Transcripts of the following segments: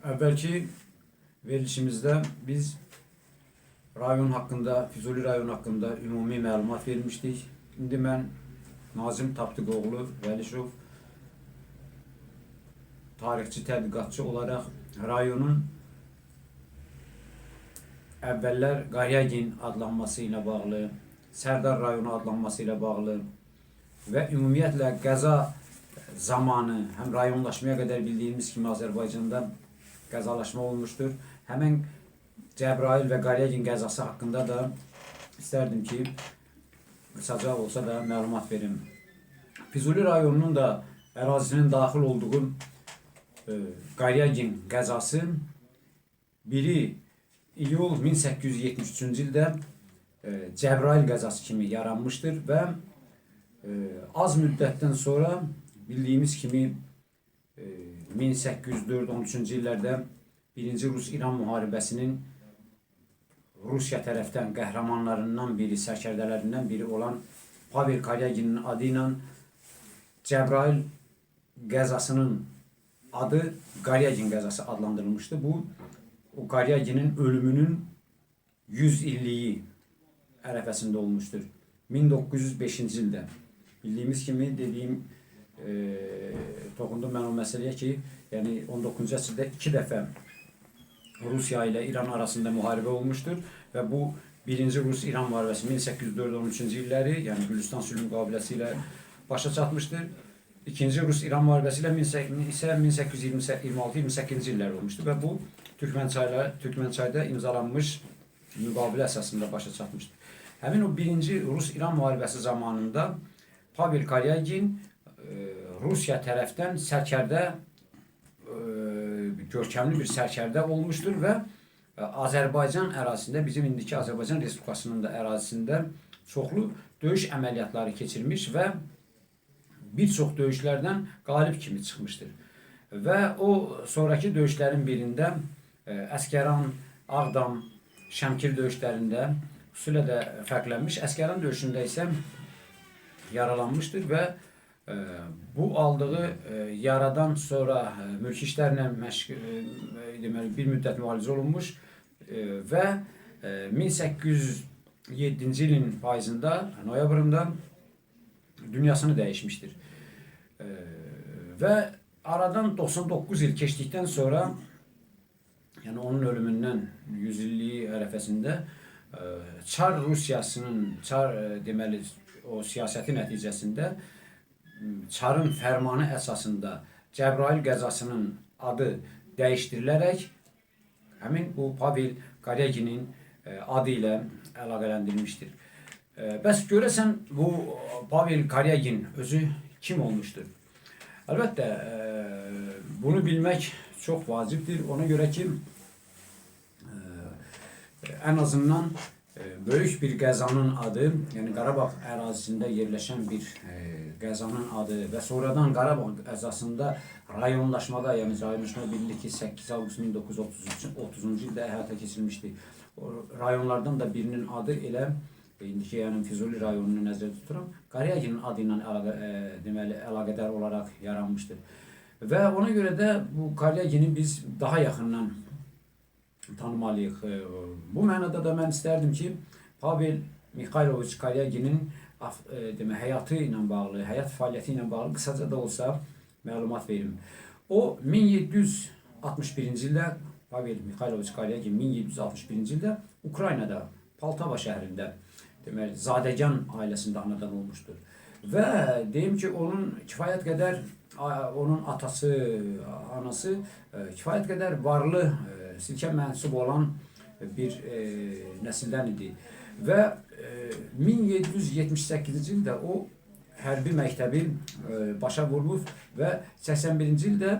Əvvəlki verilişimizdə biz rayon haqqında, Füzuli rayon haqqında ümumi məlumat vermişdik. İndi mən Nazim Tapdıqoğlu Vəlişov tarixçi, tədqiqatçı olaraq rayonun əvvəllər Qaryagin adlanması ilə bağlı, Sərdar rayonu adlanması ilə bağlı və ümumiyyətlə qəza zamanı həm rayonlaşmaya qədər bildiyimiz kimi Azərbaycanda qəzalaşma olmuşdur. Həmin Cəbrayıl və Qaryagin qəzası haqqında da istərdim ki, qısaca olsa da məlumat verim. Füzuli rayonunun da ərazisinin daxil olduğu Qaryagin qəzası biri iyul 1873-cü ildə Cəbrayıl qəzası kimi yaranmışdır və az müddətdən sonra bildiyimiz kimi 1804-13-cü illərdə 1-ci Rus-İran müharibəsinin Rusiya tərəfdən qəhrəmanlarından biri, sərkərdələrindən biri olan Pavel Qaryaginin adı ilə Cəbrayıl qəzasının adı Qaryagin qəzası adlandırılmışdı. Bu, o Qaryaginin ölümünün 100 illiyi ərəfəsində olmuşdur. 1905-ci ildə. Bildiyimiz kimi toxundum mən o məsələyə ki, yəni 19-cu əsrdə 2 dəfə Rusiya ilə İran arasında müharibə olmuşdur və bu 1-ci Rus-İran müharibəsi 1804-13-cü illəri, yəni Gülüstan sülh müqaviləsi ilə başa çatmışdır. 2-ci Rus-İran müharibəsi ilə isə 1826-28-ci illər olmuşdur və bu Türkmənçayda imzalanmış müqavilə əsasında başa çatmışdır. Həmin o 1-ci Rus-İran müharibəsi zamanında Pavel Qaryagin Rusiya tərəfdən sərkərdə, görkəmli bir sərkərdə olmuşdur və Azərbaycan ərazisində, bizim indiki Azərbaycan Respublikasının da ərazisində çoxlu döyüş əməliyyatları keçirmiş və bir çox döyüşlərdən qalib kimi çıxmışdır. Və o sonraki döyüşlərin birində Əskəran, Ağdam, Şəmkir döyüşlərində xüsusilə də fərqlənmiş. Əskəran döyüşündə isə yaralanmışdır və bu aldığı yaradan sonra mülki işlərlə bir müddət müalicə olunmuş və 1807-ci ilin payızında, noyabrında dünyasını dəyişmişdir. Və aradan 99 il keçdikdən sonra, yəni onun ölümündən 100 illiyi ərəfəsində Çar Rusiyasının, deməli, o siyasəti nəticəsində Çarın fərmanı əsasında Cəbrayıl qəzasının adı dəyişdirilərək həmin bu Pavel Qaryaginin adı ilə əlaqələndirilmişdir. Bəs görəsən bu Pavel Qaryagin özü kim olmuşdur? Əlbəttə, bunu bilmək çox vacibdir. Ona görə ki, ən azından böyük bir qəzanın adı, yəni Qarabağ ərazisində yerləşən bir qəzanın adı və sonradan Qarabağ qəzasında rayonlaşmada, yəni rayonlaşma bildirir ki, 8 avqust 1930-cu ildə həyata keçirilmişdi. O rayonlardan da birinin adı elə, indiki yəni Füzuli rayonunu nəzərdə tuturam, Qaryaginin adı ilə əlaqədar olaraq yaranmışdır. Və ona görə də bu Qaryagini biz daha yaxından tanımalıyıq. Bu mənada da mən istərdim ki, Pavel Mikhailoviç Qaryaginin həyatı ilə bağlı, həyat fəaliyyəti ilə bağlı qısaca da olsa məlumat verim. O 1761-ci ildə, Pavel Mikhailoviç Qaryagin 1761-ci ildə Ukraynada, Poltava şəhərində, deməli, Zadəgan ailəsində anadan olmuşdur. Və deyim ki, onun kifayət qədər, onun atası, anası kifayət qədər varlı, silkə mənsub olan bir nəsildən idi. Və 1778-ci ildə o hərbi məktəbi başa vurulub və 81-ci ildə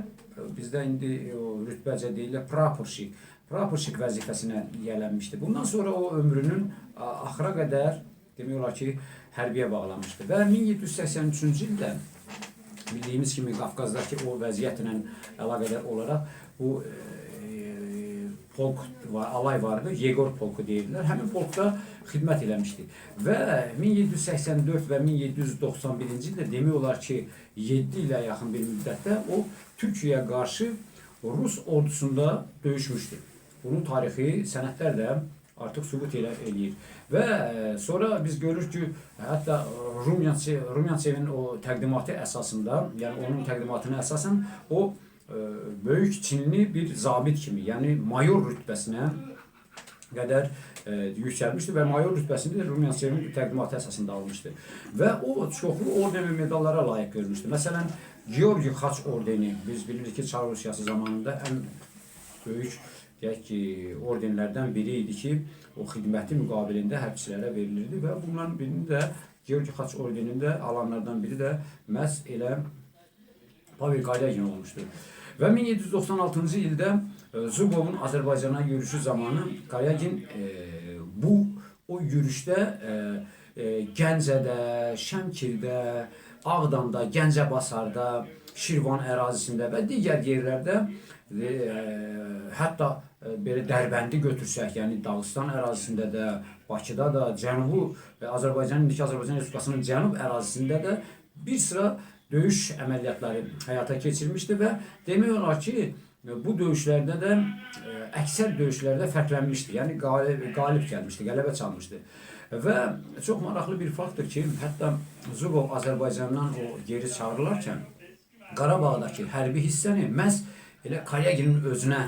bizdə indi rütbəcə deyilə praporşik vəzifəsinə yiyələnmişdi. Bundan sonra o ömrünün axıra qədər demək olar ki, hərbiyə bağlanmışdı. Və 1783-cü ildə bildiyimiz kimi Qafqazdakı o vəziyyətlə əlaqədar olaraq bu polk var, alay vardı, Yegor polku deyirlər. Həmin polkda xidmət eləmişdi. Və 1784 və 1791-ci ildə demək olar ki, 7 ilə yaxın bir müddətdə o Türkiyəyə qarşı Rus ordusunda döyüşmüşdür. Bunun tarixi sənədlər də artıq sübut eləyir. Və sonra biz görürük ki, hətta Rumyantsevin o təqdimatı əsasında, yəni onun təqdimatına əsasən o böyük Çinli bir zabit kimi, yəni mayor rütbəsinə qədər yüksəlmişdi və mayor rütbəsini də Rumyansevin təqdimatı əsasında almışdı. Və o çoxlu orden və medallara layiq görmüşdü. Məsələn, Georgi Xaç ordeni, biz bilirik ki, Çar Rusiyası zamanında ən böyük, deyək ki, ordenlərdən biri idi ki, o xidməti müqabilində hərbçilərə verilirdi və bunların birini də Georgi Xaç ordenində alanlardan biri də məhz elə Pavel Kalyagin olmuşdu. Və 1796-cı ildə Zubovun Azərbaycana yürüyüşü zamanı Kalyagin o yürüyüşdə Gəncədə, Şəmkirdə, Ağdamda, Gəncəbasarda, Şirvan ərazisində və digər yerlərdə hətta belə Dərbəndi götürsək, yəni Dağıstan ərazisində də, Bakıda da, Cənubu Azərbaycanın, indiki Azərbaycan Respublikasının cənub ərazisində də bir sıra döyüş əməliyyatları həyata keçirmişdi və demək olar ki, bu döyüşlərdə də əksər döyüşlərdə fərqlənmişdi. Yəni qalib gəlmişdi, qələbə çalmışdı. Və çox maraqlı bir faktdır ki, hətta Zubov Azərbaycandan o geri çağırılarkən Qarabağdakı hərbi hissəni məhz elə Kalyaginin özünə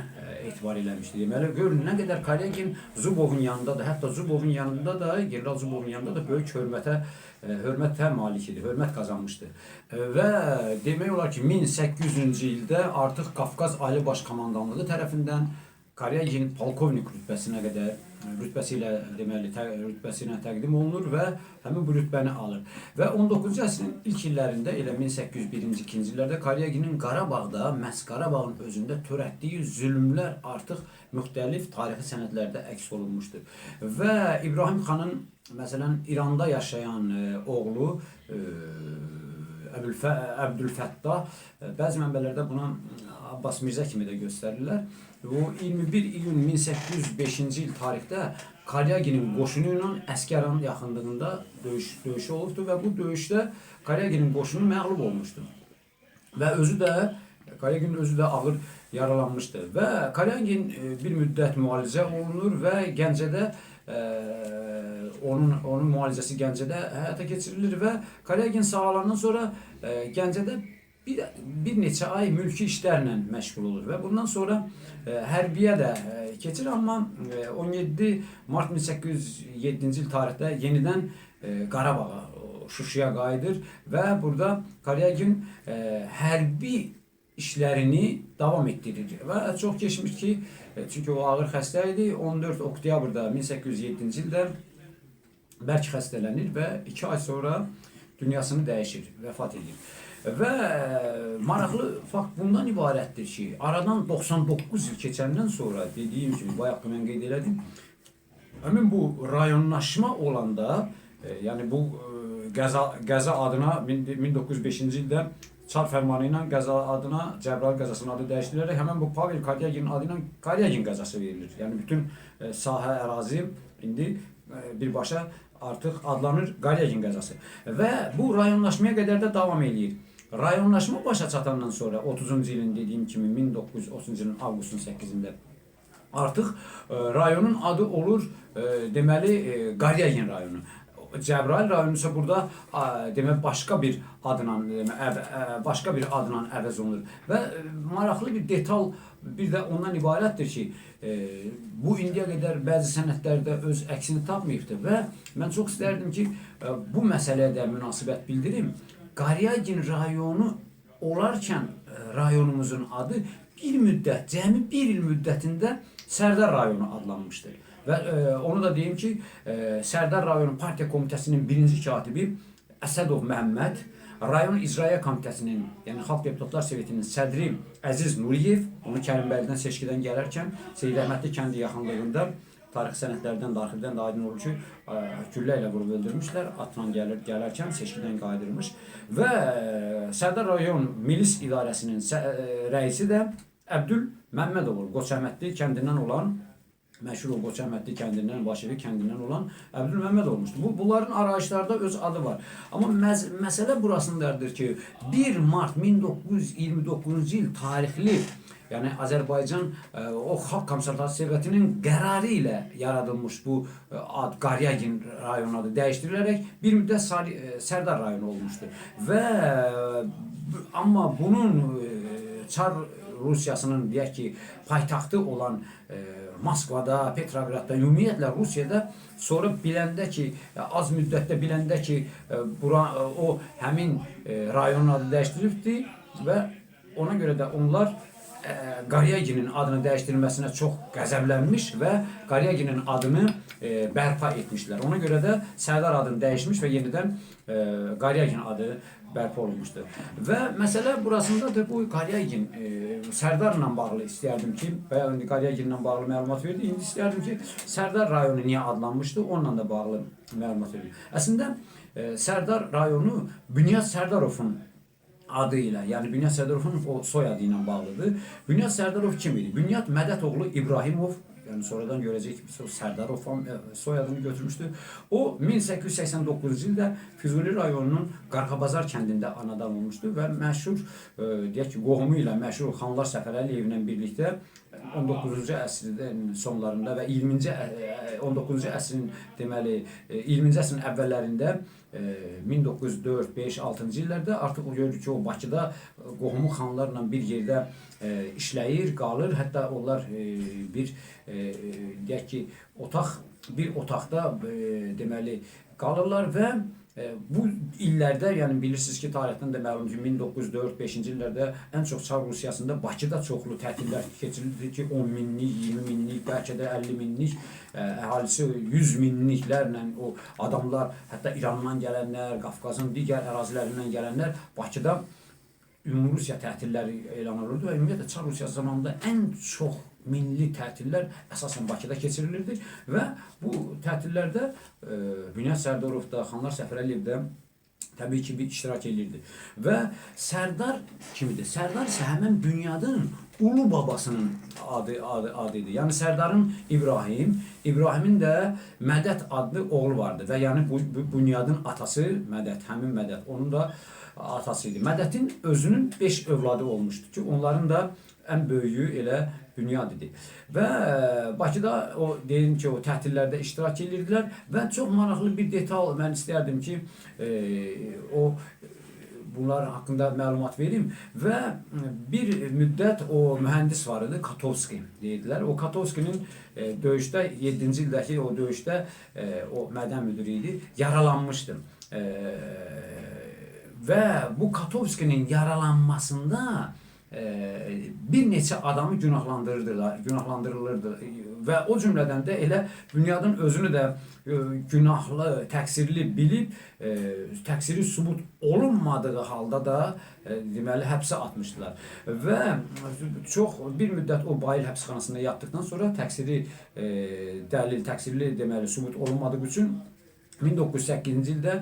etibar eləmişdi. Deməli, görün, nə qədər Kalyagin Zubovun yanında da, hətta Zubovun yanında da, General Zubovun yanında da böyük hörmətə malik idi, hörmət qazanmışdı. Və demək olar ki, 1800-cü ildə artıq Qafqaz Ali Baş Komandanlığı tərəfindən Kalyagin polkovnik rütbəsinə qədər, rütbəsi ilə deməli, rütbəsinə təqdim olunur və həmin bu rütbəni alır. Və 19-cu əsrin ilk illərində, elə 1801-ci illərdə Kalyaginin Qarabağda, məhz Qarabağın özündə törətdiyi zülmlər artıq müxtəlif tarixi sənədlərdə əks olunmuşdur. Və İbrahim xanın, məsələn, İranda yaşayan oğlu Əbdülfəttah, bəzi mənbələrdə buna Abbas Mirzə kimi də göstərirlər. O 21 iyun 1805-ci il tarixdə Kalyaginin qoşunu ilə Əsgəran yaxınlığında döyüşü olubdur və bu döyüşdə Kalyaginin qoşunu məğlub olmuşdur. Və Kalyagin özü də ağır yaralanmışdır. Və Kalyagin bir müddət müalicə olunur və Gəncədə onun müalicəsi Gəncədə həyata keçirilir və Kalyagin sağalandan sonra Gəncədə bir neçə ay mülki işlərlə məşğul olur və bundan sonra hərbiyə də keçir, amma 17 mart 1807-ci il tarixdə yenidən Qarabağa, Şuşaya qayıdır və burada Kalyagin hərbi işlərini davam etdirir və çox keçmiş ki, çünki o ağır xəstə idi, 14 oktyabrda 1807-ci ildə bərk xəstələnir və 2 ay sonra dünyasını dəyişir, vəfat edir. Və maraqlı fakt bundan ibarətdir ki, aradan 99 il keçəndən sonra, dediyim kimi, bayaq mən qeyd elədim, həmin bu rayonlaşma olanda, yəni bu qəza adına 1905-ci ildə Çar fərmanı ilə qəza adına, Cəbrayıl qəzasının adı dəyişdirilərək, həmin bu Pavel Kalyaginin adı ilə Kalyagin qəzası verilir. Yəni bütün sahə, ərazi indi birbaşa artıq adlanır Kalyagin qəzası. Və bu rayonlaşmaya qədər də davam edir. Rayonlaşma başa çatandan sonra 30-cu ilin dediyim kimi 1930-cu ilin avqustun 8-də artıq rayonun adı olur deməli Kalyagin rayonu. Cəbrayıl rayonu isə burada demək başqa bir adla əvəz olunur. Və maraqlı bir detal bir də ondan ibarətdir ki, bu indiyə qədər bəzi sənədlərdə öz əksini tapmayıbdır və mən çox istərdim ki, bu məsələyə də münasibət bildirim. Kalyagin rayonu olarkən rayonumuzun adı bir müddət, cəmi bir il müddətində Sərdar rayonu adlanmışdır. Və onu da deyim ki, Sərdar rayonu partiya komitəsinin birinci katibi Əsədov Məhəmməd, rayon icraya komitəsinin, yəni Xalq Deputatlar Sovetinin sədri Əziz Nuriyev, onu Kərimbəlidən seçkidən gələrkən Seyyid-Əhmədli kəndi yaxınlığında tarixi sənədlərdən, daxildən də aydın olur ki, güllə ilə vurub öldürmüşlər, atla gələrkən seçkidən qaydırmış və Sərdar rayon milis idarəsinin rəisi də Əbdül Məmmədov olur, Qoçəhmədli kəndindən olan məşhur o Qoçəmədli kəndindən, Başevi kəndindən olan Əbdülməmməd olmuşdu. Bunların arayışlarda öz adı var. Amma məsələ burasındadır ki, 1 mart 1929-cu il tarixli, yəni Azərbaycan o Xalq Komissarları Sovetinin qərarı ilə yaradılmış bu ad Qaryagin rayonu adı dəyişdirilərək bir müddət Sərdar rayonu olmuşdu. Və amma bunun Çar Rusiyasının deyək ki, paytaxtı olan Moskvada, Petrogradda, ümumiyyətlə Rusiyada sonra biləndə ki, az müddətdə biləndə ki, o həmin rayonun adı dəyişdirilibdi və ona görə də onlar Qaryaginin adını dəyişdirilməsinə çox qəzəblənmiş və Qaryaginin adını bərpa etmişlər. Ona görə də Sərdar adını dəyişmiş və yenidən Qaryagin adı bərpa olunmuşdur. Və məsələ burasındadır, bu Qaryagin Sərdarla bağlı istəyərdim ki, və indi Qaryaginlə bağlı məlumat verdi, indi istəyərdim ki, Sərdar rayonu niyə adlanmışdı, onunla da bağlı məlumat verdi. Əslində, Sərdar rayonu Bünyat Sərdarovun adı ilə, yəni Bünyat Sərdarovun o soyadı ilə bağlıdır. Bünyat Sərdarov kim idi? Bünyat Mədətoğlu İbrahimov, yani sonradan görəcək ki, Sərdarov soyadını götürmüşdü. O 1889-cu ildə Füzuli rayonunun Qarxabazar kəndində anadan olmuşdu və məşhur, deyək ki, qohumu ilə məşhur Xanlar Səfərəliyevlə birlikdə 19-cu əsrin sonlarında və 19-cu əsrin deməli 20-ci əsrin əvvəllərində 1904-5-6-cı illərdə artıq o görür ki, o Bakıda qohumu xanlarla bir yerdə işləyir, qalır. Hətta onlar bir deyək ki, bir otaqda deməli qalırlar və bu illərdə, yəni bilirsiniz ki, tarixdən də məlum ki, 1904-5-ci illərdə ən çox Çar Rusiyasında Bakıda çoxlu tətillər keçirildi ki, 10 minlik, 20 minlik, bəlkə də 50 minlik, əhalisi 100 minliklərlə o adamlar, hətta İrandan gələnlər, Qafqazın digər ərazilərindən gələnlər Bakıda Ümumi Rusiya tətilləri elan olurdu və ümumiyyətlə Çar Rusiyası zamanında ən çox milli tətillər əsasən Bakıda keçirilirdi və bu tətillərdə Bünyat Sərdarov da, Xanlar Səfərəliyev də təbii ki, bir iştirak edirdi. Və Sərdar kimidir? Sərdar isə həmən Bünyadın ulu babasının adı idi. Yəni Sərdarın İbrahimin də Mədət adlı oğlu vardı və yəni bu Bünyadın atası Mədət, həmin Mədət, onun da atası idi. Mədətin özünün 5 övladı olmuşdu ki, onların da ən böyüyü elə Bünyad idi. Və Bakıda o deyim ki, o tətillərdə iştirak edirdilər və çox maraqlı bir detal mən istərdim ki, bunlar haqqında məlumat verim və bir müddət o mühəndis var idi, Katovski deyildilər. O Katovskinin döyüşdə, 7-ci ildəki o döyüşdə o mədən müdürü idi, yaralanmışdı. Və bu Katovskinin yaralanmasında bir neçə adamı günahlandırılırdı və o cümlədən də elə Bünyadın özünü də günahlı, təqsirli bilib, təqsiri sübut olunmadığı halda da deməli həbsə atmışdılar. Və çox bir müddət o Bayıl həbsxanasında yatdıqdan sonra təqsiri dəlil, təqsirli deməli sübut olunmadığı üçün 1908-ci ildə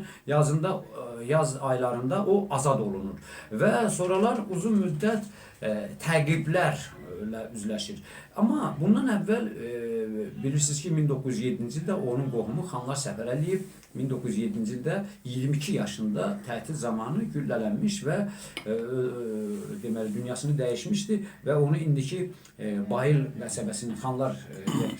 yaz aylarında o azad olunur və sonralar uzun müddət təqiblərlə üzləşir. Amma bundan əvvəl bilirsiniz ki, 1907-ci ildə onun qohumu Xanlar Səfərəliyev 1907-ci ildə 22 yaşında tətil zamanı güllələnmiş və deməli dünyasını dəyişmişdi və onu indiki Bayıl qəsəbəsinin, Xanlar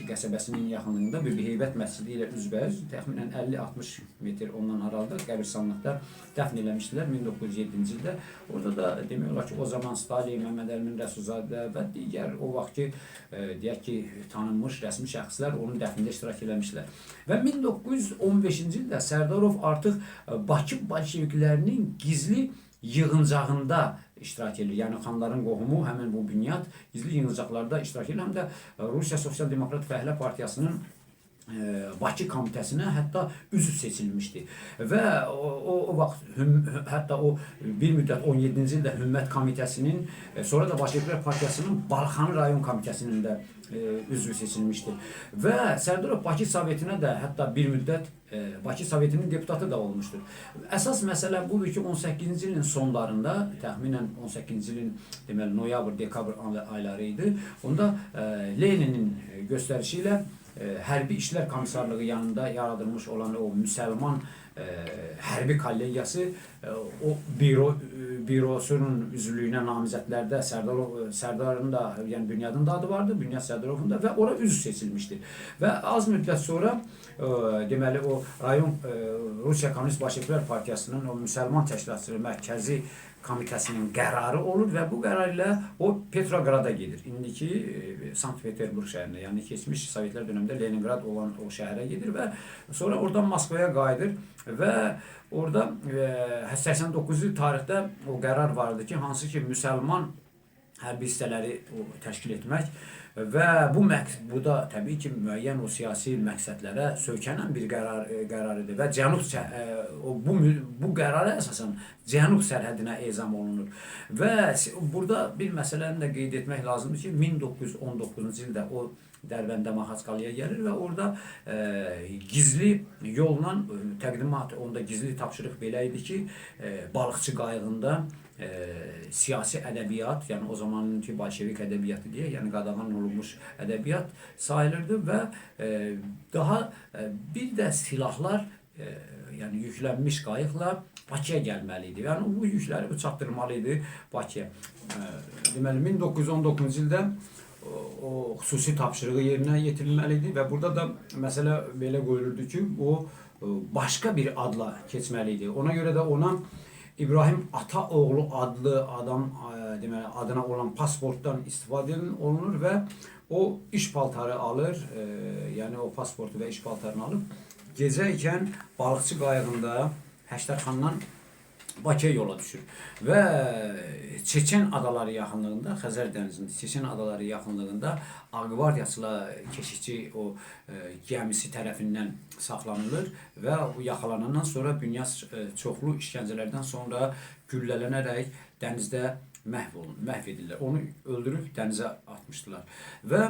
qəsəbəsinin yaxınlığında bir heybət məscidi ilə üzbəüz təxminən 50-60 metr ondan aralıda qəbirstanlıqda dəfn eləmişdilər 1907-ci ildə. Orada da demək olar ki, o zaman Stalin, Məhəmməd Əmin Rəsulzadə və digər o vaxtki deyək ki, tanınmış rəsmi şəxslər onun dəfnində iştirak eləmişlər. Və 1915-ci ildə Sərdarov artıq Bakı bolşeviklərinin gizli yığıncağında iştirak edir. Yəni xanların qohumu, həmin bu Bünyad gizli yığıncaqlarda iştirak edir. Həm də Rusiya Sosial Demokrat Fəhlə Partiyasının Bakı komitəsinə hətta üzv seçilmişdi və o vaxt hətta o bir müddət 17-ci ildə Hümmət komitəsinin, sonra da Bolşeviklər Partiyasının Balxanı rayon komitəsinin də üzvü seçilmişdi və Sərdarov Bakı Sovetinə də hətta bir müddət Bakı Sovetinin deputatı da olmuşdur. Əsas məsələ budur ki, 18-ci ilin sonlarında, təxminən 18-ci ilin deməli noyabr, dekabr ayları idi. Onda Leninin göstərişi ilə Hərbi İşlər Komissarlığı yanında yaradılmış olan o müsəlman hərbi kollegiyası o bürosunun üzvlüyünə namizədlərdə Sərdarın da, yəni Bünyadın da adı vardı, Bünyad Sərdarovun da və ora üzv seçilmişdir. Və az müddət sonra deməli o rayon Rusiya Komünist Bolşeviklər Partiyasının o müsəlman təşkilatçılığı mərkəzi komitəsinin qərarı olur və bu qərar ilə o Petrograda gedir. İndiki Sankt-Peterburg şəhərinə, yəni keçmiş Sovetlər dövründə Leningrad olan o şəhərə gedir və sonra oradan Moskvaya qayıdır və orada 89-cu tarixdə o qərar vardı ki, hansı ki müsəlman hərbi hissələri təşkil etmək və bu da təbii ki müəyyən o siyasi məqsədlərə söykənən bir qərar idi və bu qərara əsasən Cənub sərhədinə ezam olunur. Və burada bir məsələni də qeyd etmək lazımdır ki, 1919-cu ildə o Dərbəndə Maxaçqalıya gəlir və orada gizli yolla təqdimat, onda gizli tapşırıq belə idi ki, balıqçı qayığında siyasi ədəbiyyat, yəni o zamanınki Bolşevik ədəbiyyatı deyə, yəni qadağan olunmuş ədəbiyyat sayılırdı və daha bir də silahlar, yəni yüklənmiş qayıqla Bakıya gəlməli idi. Yəni bu yükləri çatdırmalı idi Bakıya. Deməli 1919-cu ildə o xüsusi tapşırığı yerinə yetirilməli idi və burada da məsələ belə qoyulurdu ki, o başqa bir adla keçməli idi. Ona görə də ona İbrahim Ataoğlu adlı adam deməli adına olan pasportdan istifadə olunur və o iş paltarı alır, yəni o pasportu və iş paltarını alıb gecə ikən balıqçı qayığında Həştərxandan Bakıya yola düşür və Çeçen adaları yaxınlığında, Xəzər dənizində Çeçen adaları yaxınlığında Ağqvardiyaçılar keşikçi o gəmisi tərəfindən saxlanılır və yaxalanandan sonra Bünyad çoxlu işgəncələrdən sonra güllələnərək dənizdə məhv edirlər. Onu öldürüb dənizə atmışdılar. Və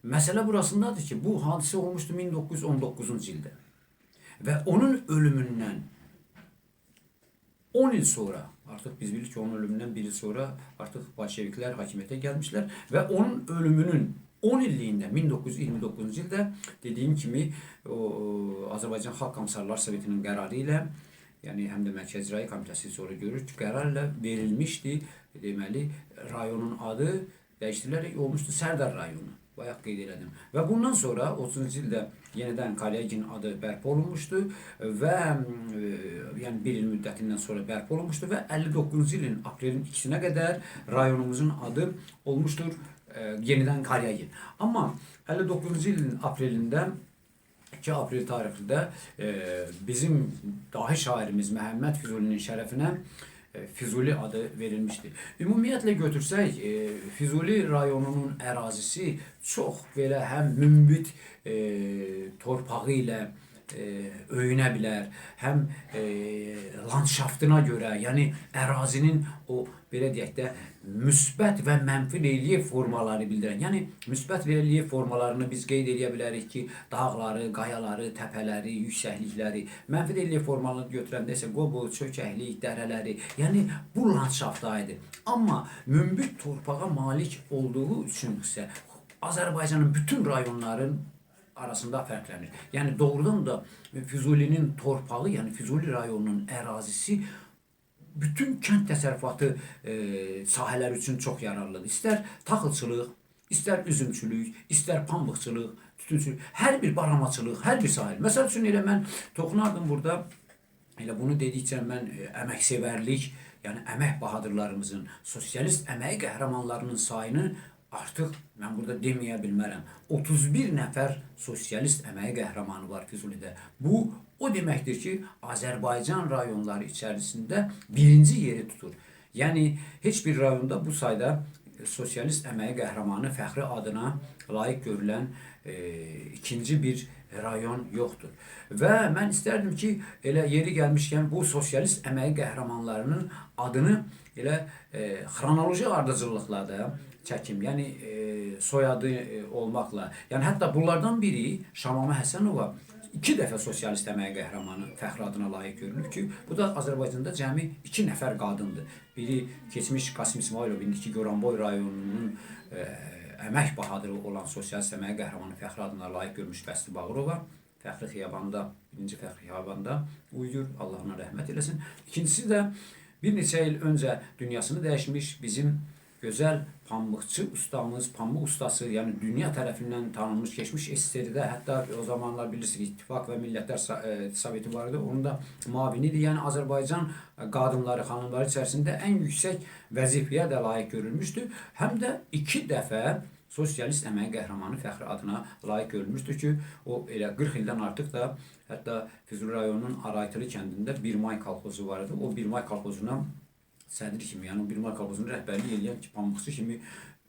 məsələ burasındadır ki, bu hadisə olmuşdu 1919-cu ildə və onun ölümündən 10 il sonra, artıq biz bilirik ki, onun ölümündən 1 il sonra artıq Bolşeviklər hakimiyyətə gəlmişlər və onun ölümünün 10 illiyində 1929-cu ildə dediyim kimi Azərbaycan Xalq Komissarlar Sovetinin qərarı ilə, yəni həm də Mərkəzi İcra Komitəsi sonra görür ki, qərar ilə verilmişdi, deməli rayonun adı dəyişdirilərək olmuşdu Sərdar rayonu. Bayaq qeyd elədim. Və bundan sonra 30-cu ildə yenidən Kalyagin adı bərpa olunmuşdu və yəni bir il müddətindən sonra bərpa olunmuşdu və 59-cu ilin aprelin 2-sinə qədər rayonumuzun adı olmuşdur yenidən Kalyagin. Amma 59-cu ilin aprelində 2 aprel tarixində bizim dahi şairimiz Məhəmməd Füzulinin şərəfinə Füzuli adı verilmişdir. Ümumiyyətlə götürsək, Füzuli rayonunun ərazisi çox belə həm münbit torpağı ilə öyünə bilər, həm landşaftına görə, yəni ərazinin o belə deyək də müsbət və mənfi relyef formaları bildirən, yəni müsbət relyef formalarını biz qeyd edə bilərik ki, dağları, qayaları, təpələri, yüksəklikləri, mənfi relyef formalarını götürəndə isə qobu, çökəklik, dərələri, yəni bu landşaftda idi. Amma münbit torpağa malik olduğu üçün isə Azərbaycanın bütün rayonların arasında fərqlənir. Yəni doğrudan da Füzulinin torpağı, yəni Füzuli rayonunun ərazisi bütün kənd təsərrüfatı sahələri üçün çox yararlıdır. İstər taxılçılıq, istər üzümçülük, istər pambıqçılıq, tütünçülük, hər bir baramaçılıq, hər bir sahə. Məsəl üçün elə mən toxunardım burada, elə bunu dedikcə mən əməksevərlik, yəni əmək bahadırlarımızın, sosialist əmək qəhrəmanlarının sayını artıq mən burada deməyə bilmərəm. 31 nəfər sosialist əmək qəhrəmanı var Füzulidə. Bu o deməkdir ki, Azərbaycan rayonları içərisində birinci yeri tutur. Yəni heç bir rayonda bu sayda sosialist əmək qəhrəmanı fəxri adına layiq görülən ikinci bir rayon yoxdur. Və mən istərdim ki, elə yeri gəlmişkən bu sosialist əmək qəhrəmanlarının adını elə xronoloji ardıcıllıqla da çəkim, yəni soyadı olmaqla. Yəni hətta bunlardan biri Şamama Həsənova 2 dəfə sosialist əmək qəhrəmanı fəxri adına layiq görülür ki, bu da Azərbaycanda cəmi 2 nəfər qadındır. Biri keçmiş Qasım İsmailov, indiki Goranboy rayonunun əmək bahadırı olan sosialist əmək qəhrəmanı fəxri adına layiq görülmüş Bəsti Bağırova, Fəxri Xiyabanda, 1-ci Fəxri Xiyabanda uyuyur, Allah ona rəhmət eləsin. İkincisi də bir neçə il öncə dünyasını dəyişmiş bizim gözəl pambıqçı ustamız, pambıq ustası, yəni dünya tərəfindən tanınmış, keçmiş SSR-də, hətta o zamanlar bilirsiniz İttifaq və Millətlər Soveti var idi, onun da mavinidir. Yəni Azərbaycan qadınları, xanımları içərisində ən yüksək vəzifəyə də layiq görülmüşdür. Həm də 2 dəfə sosialist əmək qəhrəmanı fəxri adına layiq görülmüşdür ki, o elə 40 ildən artıq da hətta Füzuli rayonunun Araytılı kəndində 1 may kolxozu var idi. O 1 may kolxozuna sədri kimi, yəni 1 may kolxozunun rəhbərliyi eləyən ki, pambıqçı kimi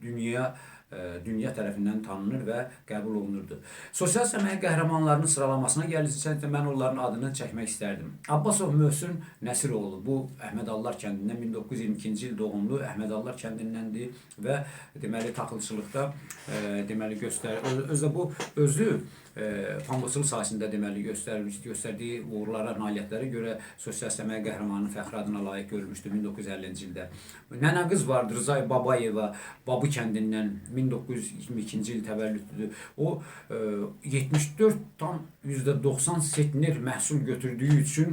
dünya tərəfindən tanınır və qəbul olunurdu. Sosialist əmək qəhrəmanlarının sıralamasına gəlirsə, mən onların adını çəkmək istərdim. Abbasov Möhsün Nəsiroğlu, bu Əhmədallar kəndindən 1922-ci il doğumlu Əhmədallar kəndindəndir və deməli taxılçılıqda deməli özü bu özü pambıqçılıq sahəsində deməli göstərdiyi uğurlara, nailiyyətlərə görə sosialist əmək qəhrəmanı fəxri adına layiq görülmüşdür 1950-ci ildə. Nənə qız vardır, Rızay Babayeva, Babı kəndindən 1922-ci il təvəllüdlüdür. O 74,90 sentner məhsul götürdüyü üçün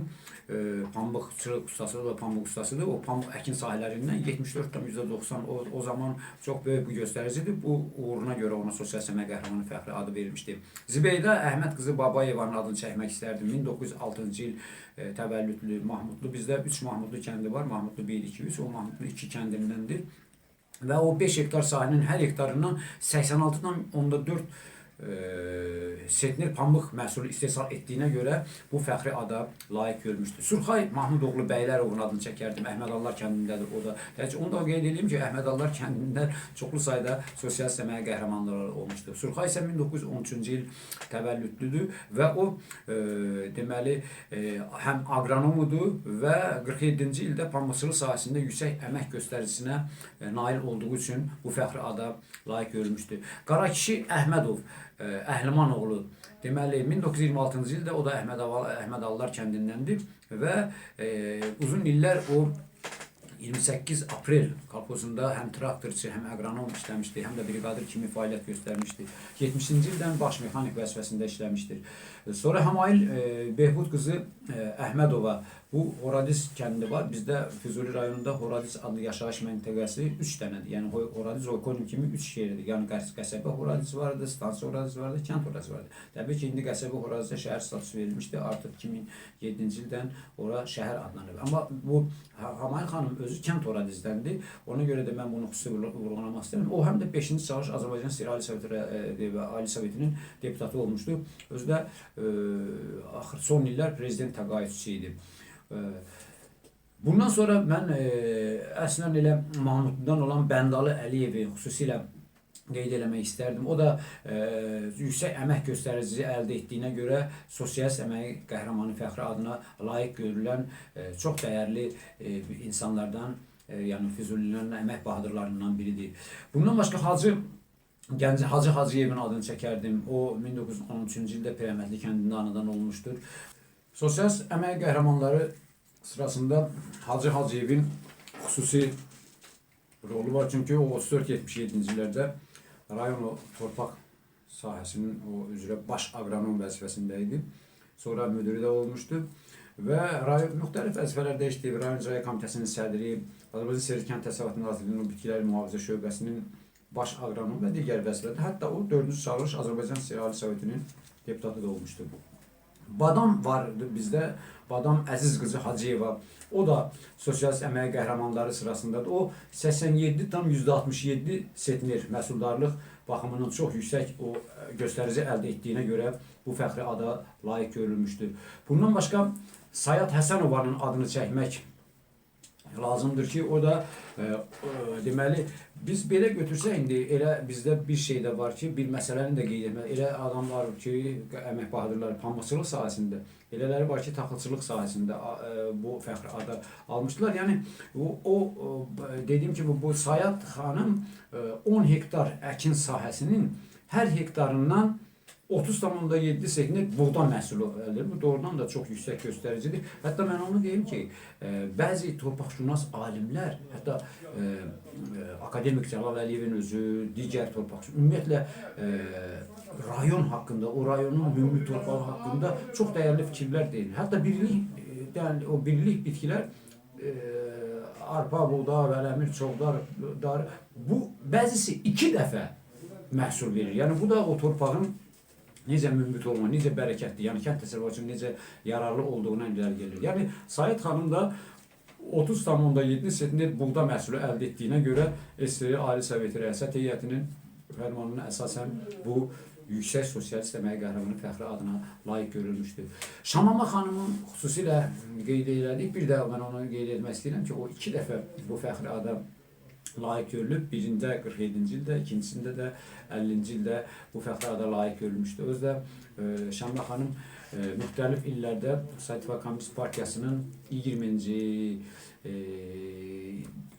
pambıqçılıq ustasıdır və pambıq ustasıdır. O pambıq əkin sahələrindən 74,90 o zaman çox böyük bir göstəricidir. Bu uğuruna görə ona sosialist əmək qəhrəmanı fəxri adı verilmişdir. Zibeydə Əhməd qızı Babayevanın adını çəkmək istərdim. 1906-cı il təvəllüdlü Mahmudlu. Bizdə 3 Mahmudlu kəndi var. Mahmudlu 1, 2, 3. O Mahmudlu 2 kəndindəndir. Və o 5 hektar sahənin hər hektarından 86,4 sentner pambıq məhsulu istehsal etdiyinə görə bu fəxri ada layiq görmüşdür. Surxay Mahmudoğlu Bəylərovun adını çəkərdim. Əhmədallar kəndindədir o da. Onu da qeyd edeyim ki, Əhmədallar kəndində çoxlu sayda sosialist əmək qəhrəmanları olmuşdur. Surxay isə 1913-cü il təvəllüdlüdür və o deməli həm aqronomudur və 47-ci ildə pambıqçılıq sahəsində yüksək əmək göstəricisine nail olduğu üçün bu fəxri ada layiq görülmüşdür. Qarakişi Əhmədov Əhlimanoğlu, deməli 1926-cı ildə o da Əhmədallar kəndindəndir və uzun illər o 28 aprel kolxozunda həm traktorçu, həm aqronom işləmişdir, həm də briqadir kimi fəaliyyət göstərmişdir. 70-ci ildən baş mexanik vəzifəsində işləmişdir. Sonra Həmail Behbud qızı Əhmədova, bu Horadiz kəndi var. Bizdə Füzuli rayonunda Horadiz adlı yaşayış məntəqəsi 3 dənədir. Yəni Horadiz okonim kimi 3 şəhərdir. Yəni qəsəbə Horadiz vardı, stansiya Horadiz vardı, kənd Horadiz vardı. Təbii ki, indi qəsəbə Horadizə şəhər statusu verilmişdi. Artıq 2007-ci ildən ora şəhər adlanır. Amma bu Həmail xanım özü kənd Horadizdəndir. Ona görə də mən bunu xüsusi vurğulamaq istəyirəm. O həm də 5-ci çağırış Azərbaycan İstihar Ali Sovetinin deputatı olmuşdu. Özü də axır son illər prezident təqaüdçüsü idi. Bundan sonra mən əslən elə Mahmudludan olan Bəndalı Əliyevi xüsusilə qeyd eləmək istərdim. O da yüksək əmək göstəricisi əldə etdiyinə görə sosialist əmək qəhrəmanı fəxri adına layiq görülən çox dəyərli insanlardan, yəni Füzulilərin əmək bahadırlarından biridir. Bundan başqa Hacı Hacıyevin adını çəkərdim. O 1913-cü ildə Pirəmədli kəndində anadan olmuşdur. Sosialist əmək qəhrəmanları sırasında Hacı Hacıyevin xüsusi rolu var. Çünki o 34-77-ci illərdə rayon torpaq sahəsinin o üzrə baş aqronom vəzifəsində idi. Sonra müdiri də olmuşdu və rayon müxtəlif vəzifələrdə işləyib. Rayon İcra Komitəsinin sədri, Azərbaycan Səhət Kənd Təsərrüfatı Nazirliyinin Bitkiləri Mühafizə Şöbəsinin baş aqronom və digər vəzifələrdə. Hətta o 4-cü çağırış Azərbaycan İstihar Ali Sovetinin deputatı da olmuşdu. Badam vardı bizdə. Badam Əziz qızı Hacıyeva. O da sosialist əmək qəhrəmanları sırasındadır. O 87,67 sentner məhsuldarlıq baxımının çox yüksək o göstərici əldə etdiyinə görə bu fəxri ada layiq görülmüşdür. Bundan başqa Sayat Həsənovanın adını çəkmək lazımdır ki o da deməli biz belə götürsək indi elə bizdə bir şey də var ki, bir məsələni də qeyd etmək. Elə adamlar ki, əmək bahadırları pambıqçılıq sahəsində, elələri var ki, taxılçılıq sahəsində bu fəxri adı almışdılar. Yəni dediyim kimi bu Sayat xanım 10 hektar əkin sahəsinin hər hektarından 30,7 sentner buğda məhsulu əldə edilir. Bu doğrudan da çox yüksək göstəricidir. Hətta mən onu deyim ki, bəzi torpaqşünas alimlər, hətta akademik Cəlal Əliyevin özü, digər torpaqşünas, ümumiyyətlə rayon haqqında, o rayonun ümumi torpağı haqqında çox dəyərli fikirlər deyir. Hətta o birlik bitkilər arpa, buğda, vələmir, çoğdar, bu bəzisi 2 dəfə məhsul verir. Yəni bu da o torpağın necə mümbit olma, necə bərəkətli, yəni kənd təsərrüfatının necə yararlı olduğuna irəli gəlir. Yəni Sayat xanım da 30,7 sentner buğda məhsulu əldə etdiyinə görə SSR Ali Soveti Rəisət Heyətinin fərmanına əsasən bu yüksək sosialist əmək qəhrəmanı fəxri adına layiq görülmüşdür. Şamama xanımın xüsusilə qeyd elədik. Bir də mən onu qeyd etmək istəyirəm ki, o 2 dəfə bu fəxri ada layiq görülüb. Birində 47-ci ildə, ikincisində də 50-ci ildə bu fəxri ada layiq görülmüşdü. Özü də Şamama xanım müxtəlif illərdə Sovet Komünist Partiyasının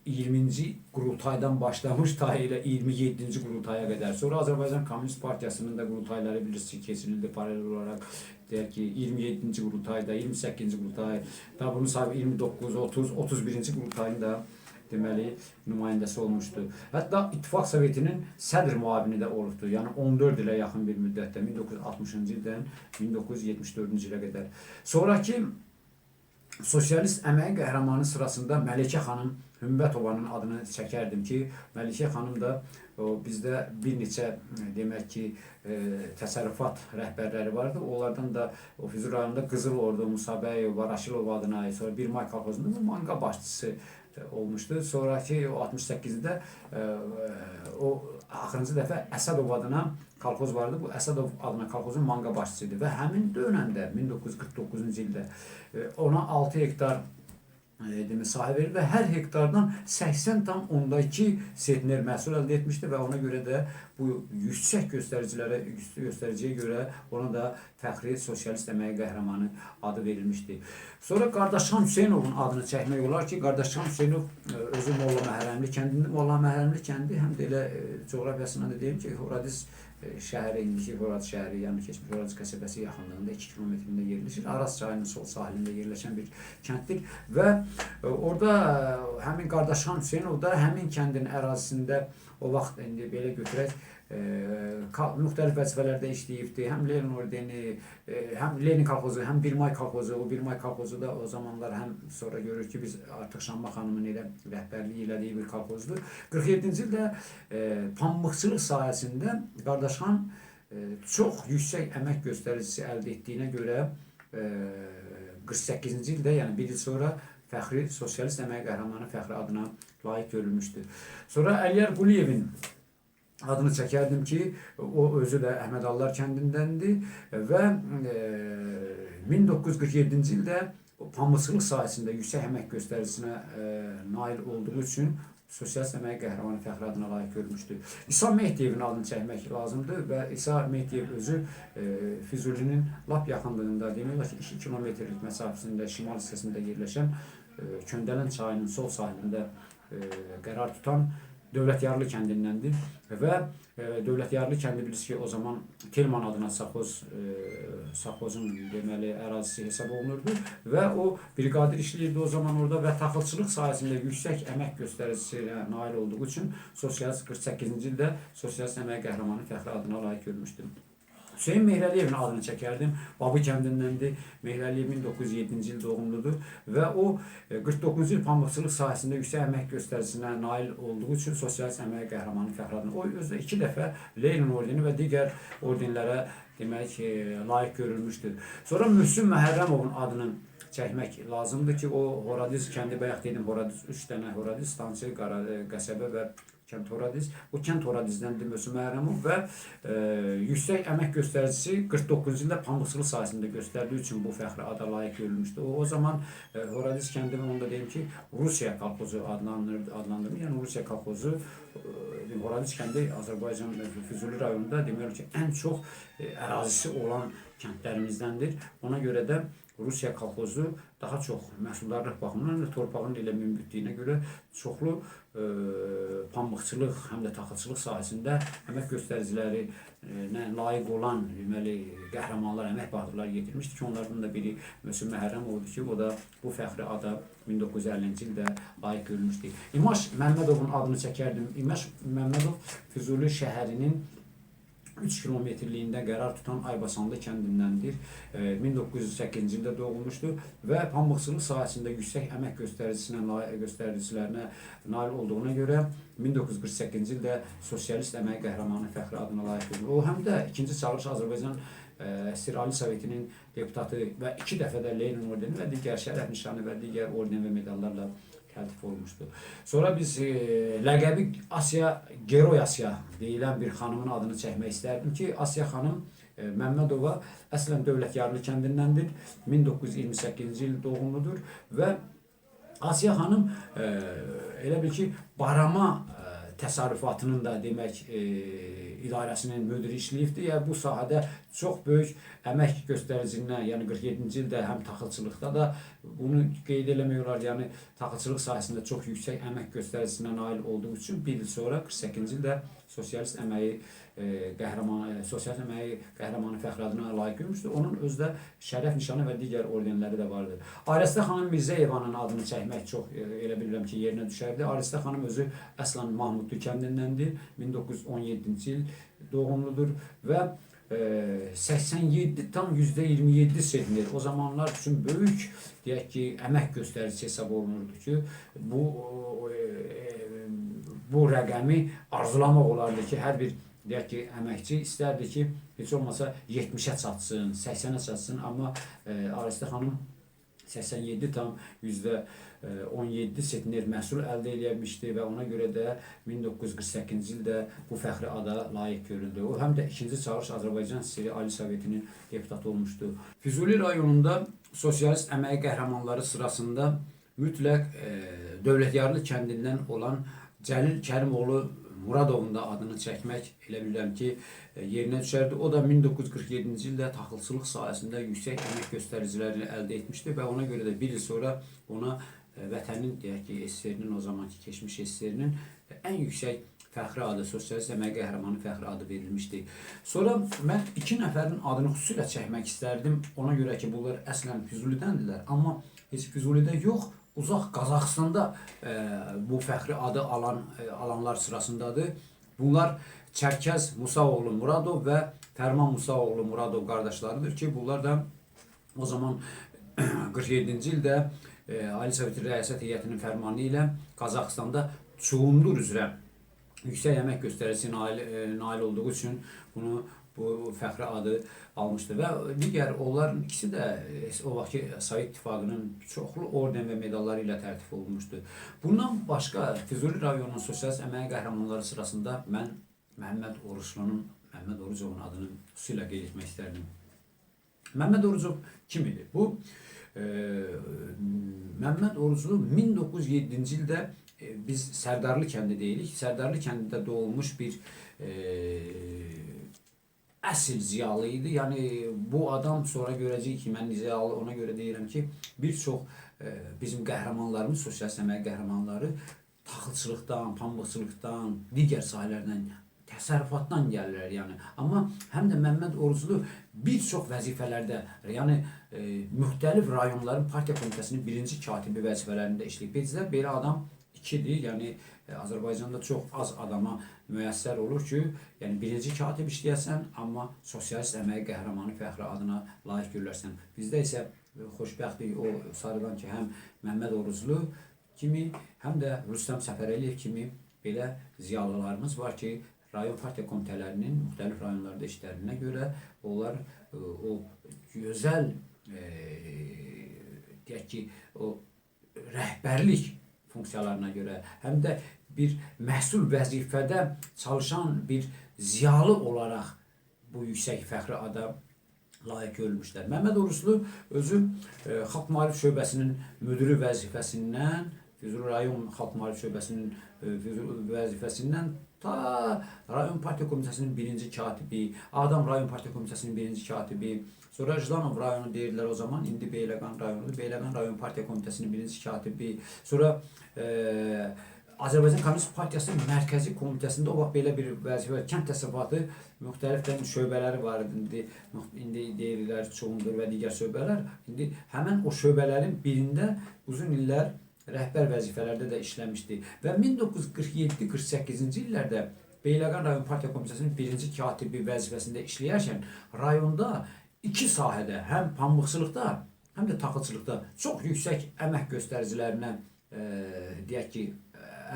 20-ci qurultaydan başlamış ta elə 27-ci qurultaya qədər. Sonra Azərbaycan Komünist Partiyasının da qurultayları bilirsiniz keçirildi paralel olaraq. Deyək ki, 27-ci qurultayda, 28-ci qurultay, da bunun sahibi 29, 30, 31-ci qurultayın da deməli nümayəndəsi olmuşdu. Hətta İttifaq Sovetinin sədr müavini də olubdu. Yəni 14 ilə yaxın bir müddətdə 1960-cı ildən 1974-cü ilə qədər. Sonraki sosialist əmək qəhrəmanı sırasında Məlikə xanım Hümbətovanın adını çəkərdim ki, Məlikə xanım da bizdə bir neçə demək ki, təsərrüfat rəhbərləri vardı. Onlardan da Füzuli rayonunda Qızıl Ordu, Musa Bəyev, Varaşilov adına ait, sonra Bir May kolxozunda manga başçısı olmuşdu. Sonraki o 68-də o axırıncı dəfə Əsədov adına kolxoz vardı. Bu Əsədov adına kolxozun manga başçısıydı və həmin dönəmdə 1949-cu ildə ona 6 hektar sahə verir və hər hektardan 80,2 sentner məhsul əldə etmişdi və ona görə də bu yüksək göstəriciyə görə ona da fəxri sosialist əmək qəhrəmanı adı verilmişdi. Sonra Qardaşxan Hüseynovun adını çəkmək olar ki, Qardaşxan Hüseynov özü Molla Məhərrəmli kəndində, Molla Məhərrəmli kəndi həm də elə coğrafiyasından da deyim ki, Horadiz şəhəri, indiki Horadiz şəhəri, yəni keçmiş Horadiz qəsəbəsi yaxınlığında 2 kilometrində yerləşir. Araz çayının sol sahilində yerləşən bir kənddir və orada həmin Qardaşxan Hüseynov da həmin kəndin ərazisində o vaxt indi belə götürək müxtəlif vəzifələrdə işləyibdi. Həm Lenin ordeni, həm Lenin kolxozu, həm Bir May kolxozu. O Bir May kolxozu da o zamanlar həm sonra görür ki, biz artıq Şamma xanımın elə rəhbərliyi elədiyi bir kolxozdur. 47-ci ildə pambıqçılıq sahəsində Qardaşxan çox yüksək əmək göstəricisi əldə etdiyinə görə 48-ci ildə, yəni bir il sonra fəxri sosialist əmək qəhrəmanı fəxri adına layiq görülmüşdür. Sonra Əliyar Quliyevin adını çəkərdim ki, o özü də Əhmədallar kəndindəndir və 1947-ci ildə pambıqçılıq sahəsində yüksək əmək göstəricisine nail olduğu üçün sosialist əmək qəhrəmanı fəxri adına layiq görülmüşdür. İsa Mehdiyevin adını çəkmək lazımdır və İsa Mehdiyev özü Füzulinin lap yaxınlığında, demək olar ki, 2 kilometrlik məsafəsində, şimal hissəsində yerləşən Köndələn çayının sol sahilində qərar tutan Dövlətyarlı kəndindəndir və Dövlətyarlı kəndi bilirsiniz ki, o zaman Telman adına safxozun deməli ərazisi hesab olunurdu və o briqadir işləyirdi o zaman orada və taxılçılıq sahəsində yüksək əmək göstəricisine nail olduğu üçün sosialist 48-ci ildə sosialist əmək qəhrəmanı fəxri adına layiq görülmüşdür. Hüseyin Mehrəliyevin adını çəkərdim. Babı kəndindəndir. Mehrəliyev 1907-ci il doğumludur və o 49-cu il pambıqçılıq sahəsində yüksək əmək göstəricisine nail olduğu üçün sosialist əmək qəhrəmanı fəxri adına. O özü 2 dəfə Lenin ordeni və digər ordenlərə demək layiq görülmüşdür. Sonra Mühsün Məhərrəmovun adını çəkmək lazımdır ki, o Horadiz kəndi, bayaq dedim, Horadiz 3 dənə Horadiz, stansiya, qəsəbə və Kənd Horadiz. O Kənd Horadiz'dəndir Mösyö Məhrəmov və yüksək əmək göstəricisi 49-cu ildə pambıqçılıq sahəsində göstərdiyi üçün bu fəxri ada layiq görülmüşdü. O zaman Horadiz kəndi, onu da deyim ki, Rusiya kolxozu adlandırılır. Yəni Rusiya kolxozu Horadiz kəndi Azərbaycan Füzuli rayonunda demək ki, ən çox ərazisi olan kəndlərimizdəndir. Ona görə də Rusiya kolxozu daha çox məhsuldarlıq baxımından və torpağın elə münbütlüyünə görə çoxlu pambıqçılıq, həm də taxılçılıq sahəsində əmək göstəriciləri layiq olan deməli qəhrəmanlar, əmək bəhadırları yetirmişdi ki, onlardan da biri Mösyö Məhrəmovdur ki, o da bu fəxri ada 1950-ci ildə layiq görülmüşdü. İmaş Məmmədovun adını çəkərdim. İmaş Məmmədov Füzuli şəhərinin 3 kilometrliyində qərar tutan Aybasanlı kəndindəndir. 1908-ci ildə doğulmuşdur və pambıqçılıq sahəsində yüksək əmək göstəricilərinə nail olduğuna görə 1948-ci ildə Sosialist Əmək Qəhrəmanı fəxri adına layiq görülür. O həm də 2-ci çağırış Azərbaycan Əsir Ali Sovetinin deputatı və 2 dəfə də Lenin ordeni və digər şərəf nişanı və digər orden və medallarla təltif olmuşdu. Sonra biz ləqəbi Asiya, Geroy Asiya deyilən bir xanımın adını çəkmək istərdim ki, Asiya xanım Məmmədova əslən Dövlətyarlı kəndindəndir. 1928-ci il doğumludur və Asiya xanım elə bil ki, barama təsərrüfatının da demək idarəsinin müdiri işləyibdir. Yəni bu sahədə çox böyük əmək göstəriciliyindən, yəni 47-ci ildə həm taxılçılıqda da bunu qeyd eləmək olar. Yəni taxılçılıq sahəsində çox yüksək əmək göstəricisine nail olduğu üçün bir il sonra 48-ci ildə Sosialist Əməyi Qəhrəmanı fəxri adına layiq görmüşdür. Onun özdə şərəf nişanı və digər ordenləri də vardır. Aristə xanım Mirzəyevanın adını çəkmək çox elə bilirəm ki, yerinə düşərdi. Aristə xanım özü əslən Mahmudlu kəndindəndir. 1917-ci il doğumludur və 87 tam %27 seçilir. O zamanlar üçün böyük deyək ki, əmək göstəricisi hesab olunurdu ki, bu rəqəmi arzulamaq olardı ki, hər bir deyək ki, əməkçi istərdi ki, heç olmasa 70-ə çatsın, 80-ə çatsın, amma Aristə xanım 87 tam %17 sentner məhsul əldə edilmişdi və ona görə də 1948-ci ildə bu fəxri ada layiq görüldü. O həm də 2-ci çağırış Azərbaycan Əsir Ali Sovetinin deputatı olmuşdu. Füzuli rayonunda Sosialist Əmək Qəhrəmanları sırasında mütləq Dövlətyarlı kəndindən olan Cəlil Kərimoğlu Muradovun da adını çəkmək elə bilirəm ki, yerinə düşərdi. O da 1947-ci ildə taxılçılıq sahəsində yüksək əmək göstəricilərini əldə etmişdi və ona görə də bir il sonra ona vətənin, deyək ki, SSR-nin, o zamanki keçmiş SSR-nin ən yüksək fəxri adı, Sosialist Əmək Qəhrəmanı fəxri adı verilmişdi. Sonra mən 2 nəfərin adını xüsusilə çəkmək istərdim. Ona görə ki, bunlar əslən Füzulidəndirlər, amma heç Füzulidə yox, uzaq Qazaxıstanda bu fəxri adı alanlar sırasındadır. Bunlar Çərkəz Musaoğlu Muradov və Fərman Musaoğlu Muradov qardaşlarıdır ki, bunlar da o zaman 47-ci ildə Ali Sovet Rəyasət Heyətinin fərmanı ilə Qazaxıstanda Çuğundur üzrə yüksək əmək göstəricisi nail olduğu üçün bu fəxri adı almışdı və digər onların ikisi də o vaxtki Sovet İttifaqının çoxlu orden və medalları ilə tərtib olunmuşdu. Bundan başqa Füzuli rayonunun Sosialist Əmək Qəhrəmanları sırasında mən Məhəmməd Orucovun adını xüsusilə qeyd etmək istərdim. Məhəmməd Orucov kim idi? Bu Məhəmməd Oruclu 1907-ci ildə biz Sərdarlı kəndi deyirik. Sərdarlı kəndində doğulmuş bir əsl ziyalı idi. Yəni bu adam sonra görəcək ki, mən ziyalı ona görə deyirəm ki, bir çox bizim qəhrəmanlarımız, Sosialist Əmək Qəhrəmanları taxılçılıqdan, pambıqçılıqdan, digər sahələrdən, təsərrüfatdan gəlirlər yəni. Amma həm də Məhəmməd Oruclu bir çox vəzifələrdə, yəni müxtəlif rayonların partiya komitəsinin birinci katibi vəzifələrində işləyib. Bizdə belə adam ikidir, yəni Azərbaycanda çox az adama müəssər olur ki, yəni birinci katib işləyəsən, amma Sosialist Əmək Qəhrəmanı fəxri adına layiq görülərsən. Bizdə isə xoşbəxtlik o sarıdan ki, həm Məhəmməd Oruclu kimi, həm də Rüstəm Səfərəliyev kimi belə ziyalılarımız var ki, rayon partiya komitələrinin müxtəlif rayonlarda işlərinə görə onlar o gözəl deyək ki, o rəhbərlik funksiyalarına görə, həm də bir məsul vəzifədə çalışan bir ziyalı olaraq bu yüksək fəxri ada layiq görülmüşlər. Məhəmməd Uruslu özü Xalq Maarif şöbəsinin müdürü vəzifəsindən, Füzuli rayon Xalq Maarif şöbəsinin vəzifəsindən ta rayon partiya komitəsinin birinci katibi, Ağdam rayon partiya komitəsinin birinci katibi, sonra Jdanov rayonu deyirlər o zaman, indi Beyləqan rayonudur. Beyləqan rayon partiya komitəsinin birinci katibi, sonra Azərbaycan Kommunist Partiyasının mərkəzi komitəsində o vaxt belə bir vəzifə, kənd təsərrüfatı müxtəlif şöbələri var idi. İndi deyirlər çoxundur və digər şöbələr. İndi həmin o şöbələrin birində uzun illər rəhbər vəzifələrdə də işləmişdi. Və 1947-48-ci illərdə Beyləqan rayon partiya komitəsinin birinci katibi vəzifəsində işləyərkən rayonda iki sahədə, həm pambıqçılıqda, həm də taxılçılıqda çox yüksək əmək göstəricilərinə deyək ki,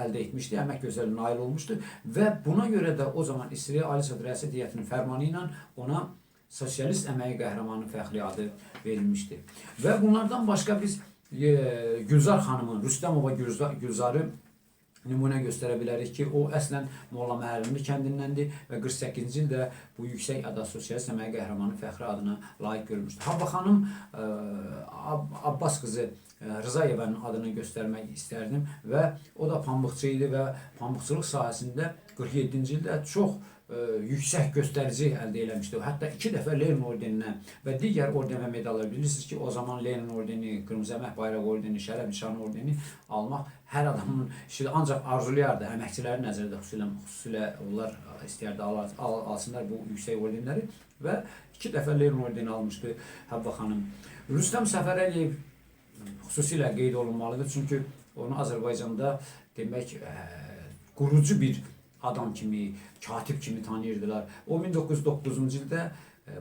əldə etmişdi, əmək göstəricilərinə nail olmuşdu və buna görə də o zaman İsrail Ali Sovet Rəiyyət Heyətinin fərmanı ilə ona sosialist əməyi qəhrəmanı fəxri adı verilmişdi. Və bunlardan başqa biz Gülzar xanımın, Rüstəmova Gülzarı nümunə göstərə bilərik ki, o əslən Molla Məhərrəmli kəndindəndir və 48-ci ildə bu yüksək ada sosialist əməyi qəhrəmanı fəxri adına layiq görülmüşdür. Havva xanım Abbas qızı Rızayevənin adını göstərmək istərdim və o da pambıqçı idi və pambıqçılıq sahəsində 47-ci ildə çox yüksək göstərici əldə eləmişdi. Hətta 2 dəfə Lenin ordeninə və digər orden və medallar, bilirsiniz ki, o zaman Lenin ordeni, Qırmızı Əmək Bayrağı ordeni, Şərəf Nişanı ordeni almaq hər adamın işidir. Ancaq arzulayardı, əməkçiləri nəzərdə xüsusilə onlar istəyərdi alsınlar bu yüksək ordenləri və 2 dəfə Lenin ordeni almışdı Havva xanım. Rüstəm Səfərəliyev xüsusilə qeyd olunmalıdır, çünki onu Azərbaycanda demək qurucu bir adam kimi, katib kimi tanıyırdılar. O 1909-cu ildə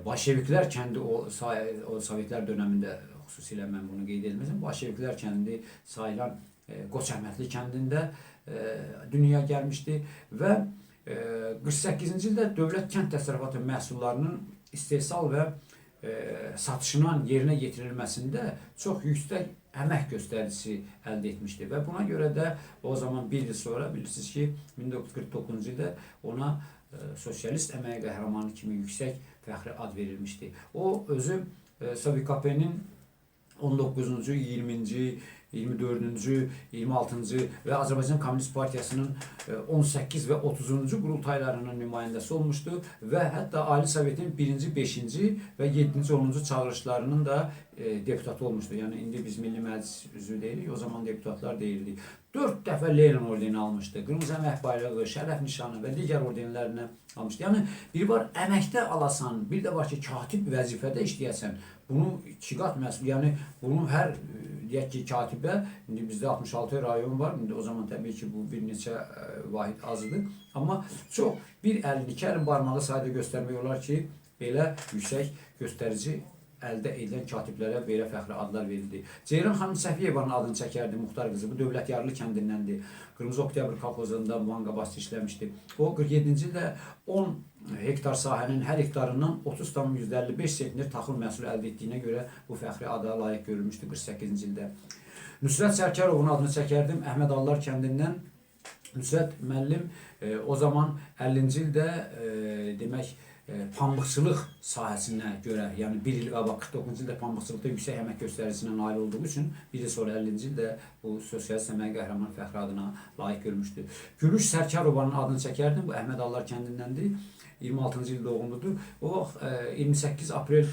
Bolşeviklər kəndi, o Sovetlər dönəmində xüsusilə mən bunu qeyd etməsəm, Bolşeviklər kəndi sayılan Qoçəhmətli kəndində dünyaya gəlmişdi və 48-ci ildə dövlət kənd təsərrüfatı məhsullarının istehsal və satışının yerinə yetirilməsində çox yüksək əmək göstəricisi əldə etmişdi və buna görə də o zaman bir il sonra bilirsiniz ki 1949-cu ildə ona sosialist əmək qəhrəmanı kimi yüksək fəxri ad verilmişdi. O özü SOVKP-nin 19-cu, 20-ci, 24-cü, 26-cı və Azərbaycan Kommunist Partiyasının 18 və 30-cu qurultaylarının nümayəndəsi olmuşdu və hətta Ali Sovetin 1-ci, 5-ci və 7-ci, 10-cu çağırışlarının da deputatı olmuşdu. Yəni indi biz Milli Məclis üzvü deyirik, o zaman deputatlar deyildik. 4 dəfə Lenin ordeni almışdı. Qırmızı Əmək Bayrağı, Şərəf Nişanı və digər ordenlərini almışdı. Yəni bir var əməkdə alasan, bir də var ki katib vəzifədə işləyəsən. Bunu iki qat məsul, yəni bunu hər deyək ki katibə, indi bizdə 66 rayon var, indi o zaman təbii ki bu bir neçə vahid azdır. Amma çox bir əlin, iki əlin barmağı sayda göstərmək olar ki, belə yüksək göstərici əldə edilən katiblərə belə fəxri adlar verildi. Ceyran xanım Səfiyevanın adını çəkərdi, Muxtar qızı, bu Dövlətyarlı kəndindəndir. Qırmızı Oktyabr kolxozunda Van qabaqçı işləmişdi. O 47-ci ildə 10 hektar sahənin hər hektarından 30,55 sentner taxıl məhsulu əldə etdiyinə görə bu fəxri ada layiq görülmüşdü 48-ci ildə. Nüsrət Sərkarovun adını çəkərdim, Əhməd Allar kəndindən. Nüsrət müəllim o zaman 50-ci ildə demək pambıqçılıq sahəsinə görə, yəni bir il qabaq 49-cu ildə pambıqçılıqda yüksək əmək göstəricisine nail olduğu üçün bir il sonra 50-ci ildə bu sosialist əmək qəhrəmanı fəxri adına layiq görmüşdü. Gülüş Sərkarovanın adını çəkərdim, bu Əhməd Allar kəndindəndir. 26-cı il doğumludur. O vaxt 28 aprel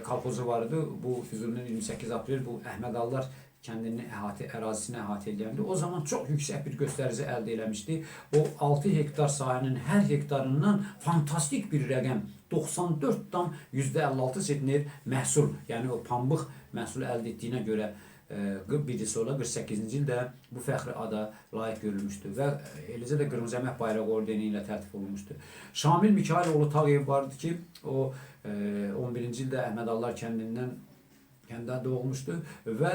kolxozu vardı. Bu Füzulinin 28 aprel bu Əhməd Allar kəndini ərazisini əhatə edildi. O zaman çox yüksək bir göstərici əldə eləmişdi. O 6 hektar sahənin hər hektarından fantastik bir rəqəm 94,56 sentner məhsul, yəni o pambıq məhsulu əldə etdiyinə görə bir il sonra 48-ci ildə bu fəxri ada layiq görülmüşdü və eləcə də Qırmızı Əmək Bayrağı ordeni ilə təltif olunmuşdu. Şamil Mikayıloğlu Tağıyev vardı ki, o 11-ci ildə Əhməd Allar kəndindən kəndə doğmuşdu və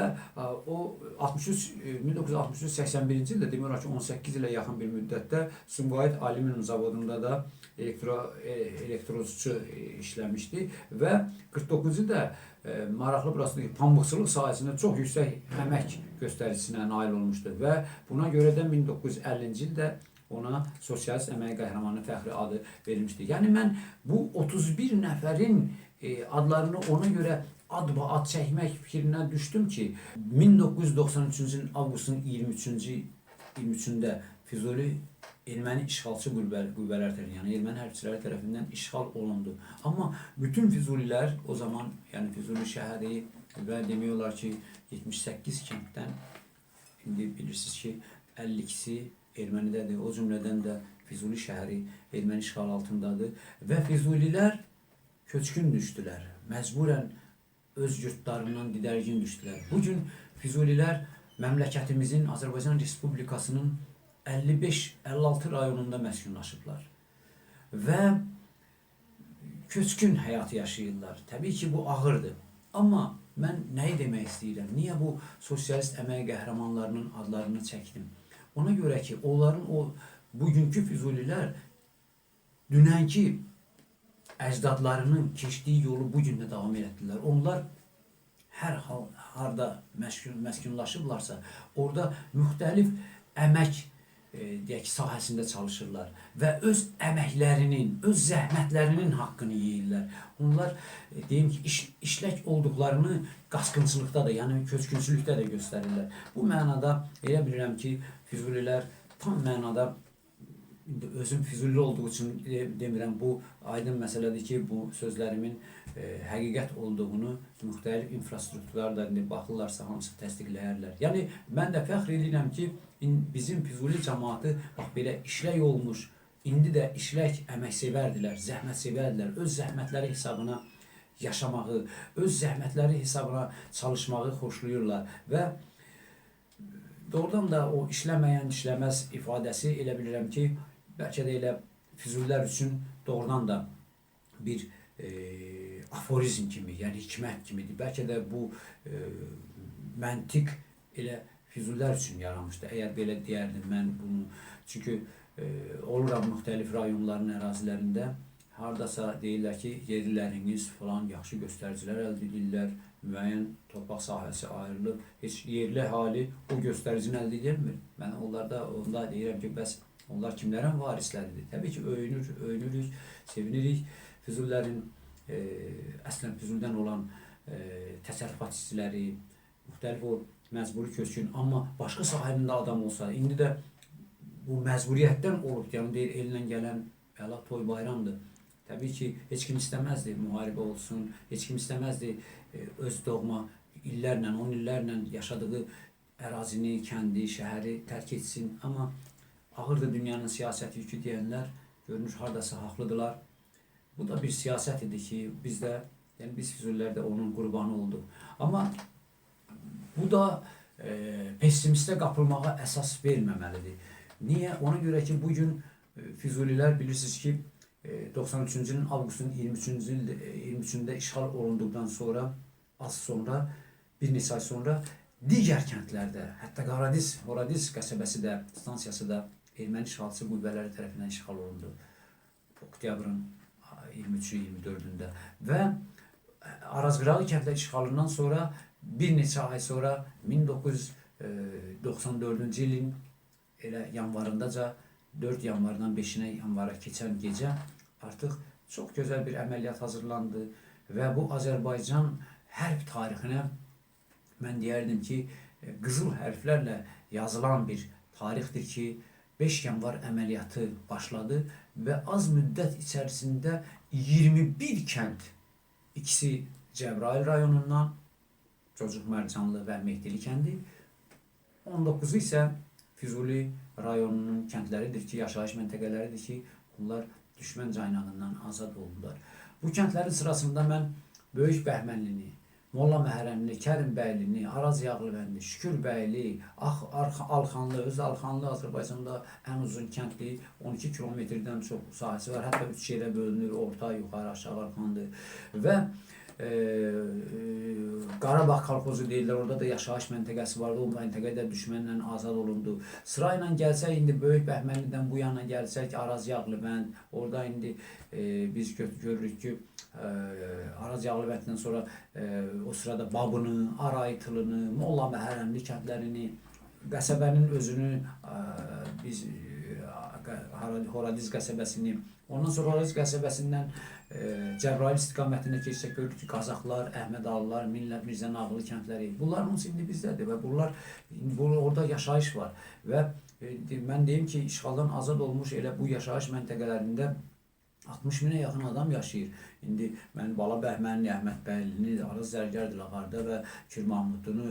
o 1963-81-ci ildə demək olar ki 18 ilə yaxın bir müddətdə Sumqayıt Alüminium zavodunda da elektrozçu işləmişdi və 49 ildə maraqlı burasıdır ki, pambıqçılıq sahəsində çox yüksək əmək göstəricisine nail olmuşdu və buna görə də 1950-ci ildə ona sosialist əmək qəhrəmanı fəxri adı verilmişdi. Yəni mən bu 31 nəfərin adlarını ona görə ad çəkmək fikrinə düşdüm ki, 1993-cü ilin avqustun 23-də Füzuli erməni işğalçı qüvvələr tərəfindən, yəni erməni hərbçiləri tərəfindən işğal olundu. Amma bütün Füzulilər o zaman, yəni Füzuli şəhəri və demək olar ki 78 kənddən, indi bilirsiniz ki 52-si ermənidədir, o cümlədən də Füzuli şəhəri erməni işğal altındadır və Füzulilər köçkün düşdülər, məcburən öz yurtlarından didərgin düşdülər. Bugün Füzulilər məmləkətimizin, Azərbaycan Respublikasının 55-56 rayonunda məskunlaşıblar və köçkün həyat yaşayırlar. Təbii ki, bu ağırdır. Amma mən nəyi demək istəyirəm? Niyə bu sosialist əmək qəhrəmanlarının adlarını çəkdim? Ona görə ki, onların bugünkü Füzulilər dünənki əcdadlarının keçdiyi yolu bugün də davam etdilər. Onlar hər harda məskunlaşıblarsa, orada müxtəlif əmək deyək ki, sahəsində çalışırlar və öz əməklərinin, öz zəhmətlərinin haqqını yeyirlər. Onlar deyim ki, işlək olduqlarını qaçqınçılıqda da, yəni köçkünçülükdə də göstərirlər. Bu mənada elə bilirəm ki, Füzulilər tam mənada, özüm Füzuli olduğu üçün demirəm, bu aydın məsələdir ki, bu sözlərimin həqiqət olduğunu müxtəlif infrastrukturlar da baxırlarsa hamısı təsdiqləyərlər. Yəni mən də fəxr edirəm ki, bizim Füzuli cəmaatı bax belə işlək olmuş, indi də işlək əməksevərdilər, zəhmətsevərdilər, öz zəhmətləri hesabına yaşamağı, öz zəhmətləri hesabına çalışmağı xoşlayırlar və doğrudan da o işləməyən, işləməz ifadəsi elə bilirəm ki, bəlkə də elə Füzulilər üçün doğrudan da bir aforizm kimi, yəni hikmət kimidir. Bəlkə də bu məntiq elə Füzulilər üçün yaranmışdı. Əgər belə deyərdim mən bunu. Çünki oluram müxtəlif rayonların ərazilərində. Hardasa deyirlər ki, yerliləriniz falan yaxşı göstəricilər əldə edirlər, müəyyən torpaq sahəsi ayrılıb, heç yerli hali o göstəricini əldə edilmir. Mən onda deyirəm ki, bəs onlar kimlərin varisləridir? Təbii ki, öyünürük, sevinirik. Füzulilərin, əslən Füzulidən olan təsərrüfat işçiləri, müxtəlif o məcburi köçkün, amma başqa sahənin də adam olsa, indi də bu məcburiyyətdən olub, yəni deyir, elinə gələn əla toy bayramdır. Təbii ki, heç kim istəməzdi müharibə olsun, heç kim istəməzdi öz doğma illərlə, 10 illərlə yaşadığı ərazini, kəndi, şəhəri tərk etsin. Amma ağırdır dünyanın siyasəti yükü deyənlər, görünür, hardasa haqlıdırlar. Bu da bir siyasət idi ki, biz Füzulilər də onun qurbanı olduq. Amma bu da pessimistə qapılmağa əsas verməməlidir. Niyə? Ona görə ki, bugün Füzulilər bilirsiniz ki, 93-cü ilin avqustun 23-də işğal olunduqdan sonra, az sonra, bir neçə ay sonra digər kəndlərdə, hətta Horadiz qəsəbəsi də, stansiyası da erməni işğalçı qüvvələri tərəfindən işğal olundu. Oktyabrın 23-24-də və Arazqırağı kəndlər işğalından sonra bir neçə ay sonra 1994-cü ilin elə yanvarındaca 4 yanvardan 5-nə yanvara keçən gecə artıq çox gözəl bir əməliyyat hazırlandı və bu Azərbaycan hərb tarixinə mən deyərdim ki, qızıl hərflərlə yazılan bir tarixdir ki, 5 yanvar əməliyyatı başladı və az müddət içərisində 21 kənd, ikisi Cəbrayıl rayonundan, Cocuq Mərcanlı və Mehdili kəndi, 19-u isə Füzuli rayonunun kəndləridir ki, yaşayış məntəqələridir ki, bunlar düşmən caynağından azad oldular. Bu kəndlərin sırasında mən Böyük Bəhmənlini, Molla Məhərrəmli, Kərim Bəylini, Araz Yağlıbəndi, Şükür Bəyli, Alxanlı, öz Alxanlı Azərbaycanda ən uzun kəndli, 12 kilometrdən çox sahəsi var, hətta 3 yerə bölünür, orta, yuxarı, aşağı Alxanlı və Qarabağ kolxozu deyirlər, orada da yaşayış məntəqəsi vardı, o məntəqədə düşmənlə azad olundu. Sırayla gəlsək, indi Böyük Bəhmənlidən bu yana gəlsək, Araz Yağlıbənd, orada indi biz görürük ki, Araz Yağlıbənddən sonra o sırada Babını, Arayıtılını, Molla Məhərrəmli kəndlərini, qəsəbənin özünü biz Horadiz qəsəbəsini, ondan sonra Horadiz qəsəbəsindən Cəbrayıl istiqamətinə keçsək görürük ki, Qazaxlar, Əhmədalılar, Mirzə Nağılı kəndləri, bunların hamısı indi bizdədir və bunlar orada yaşayış var və mən deyim ki, işğaldan azad olmuş elə bu yaşayış məntəqələrində 60 minə yaxın adam yaşayır. İndi mən Bala Bəhmənli, Əhməd Bəylini, Araz Zərgər Dilağarda və Kür Mahmudunu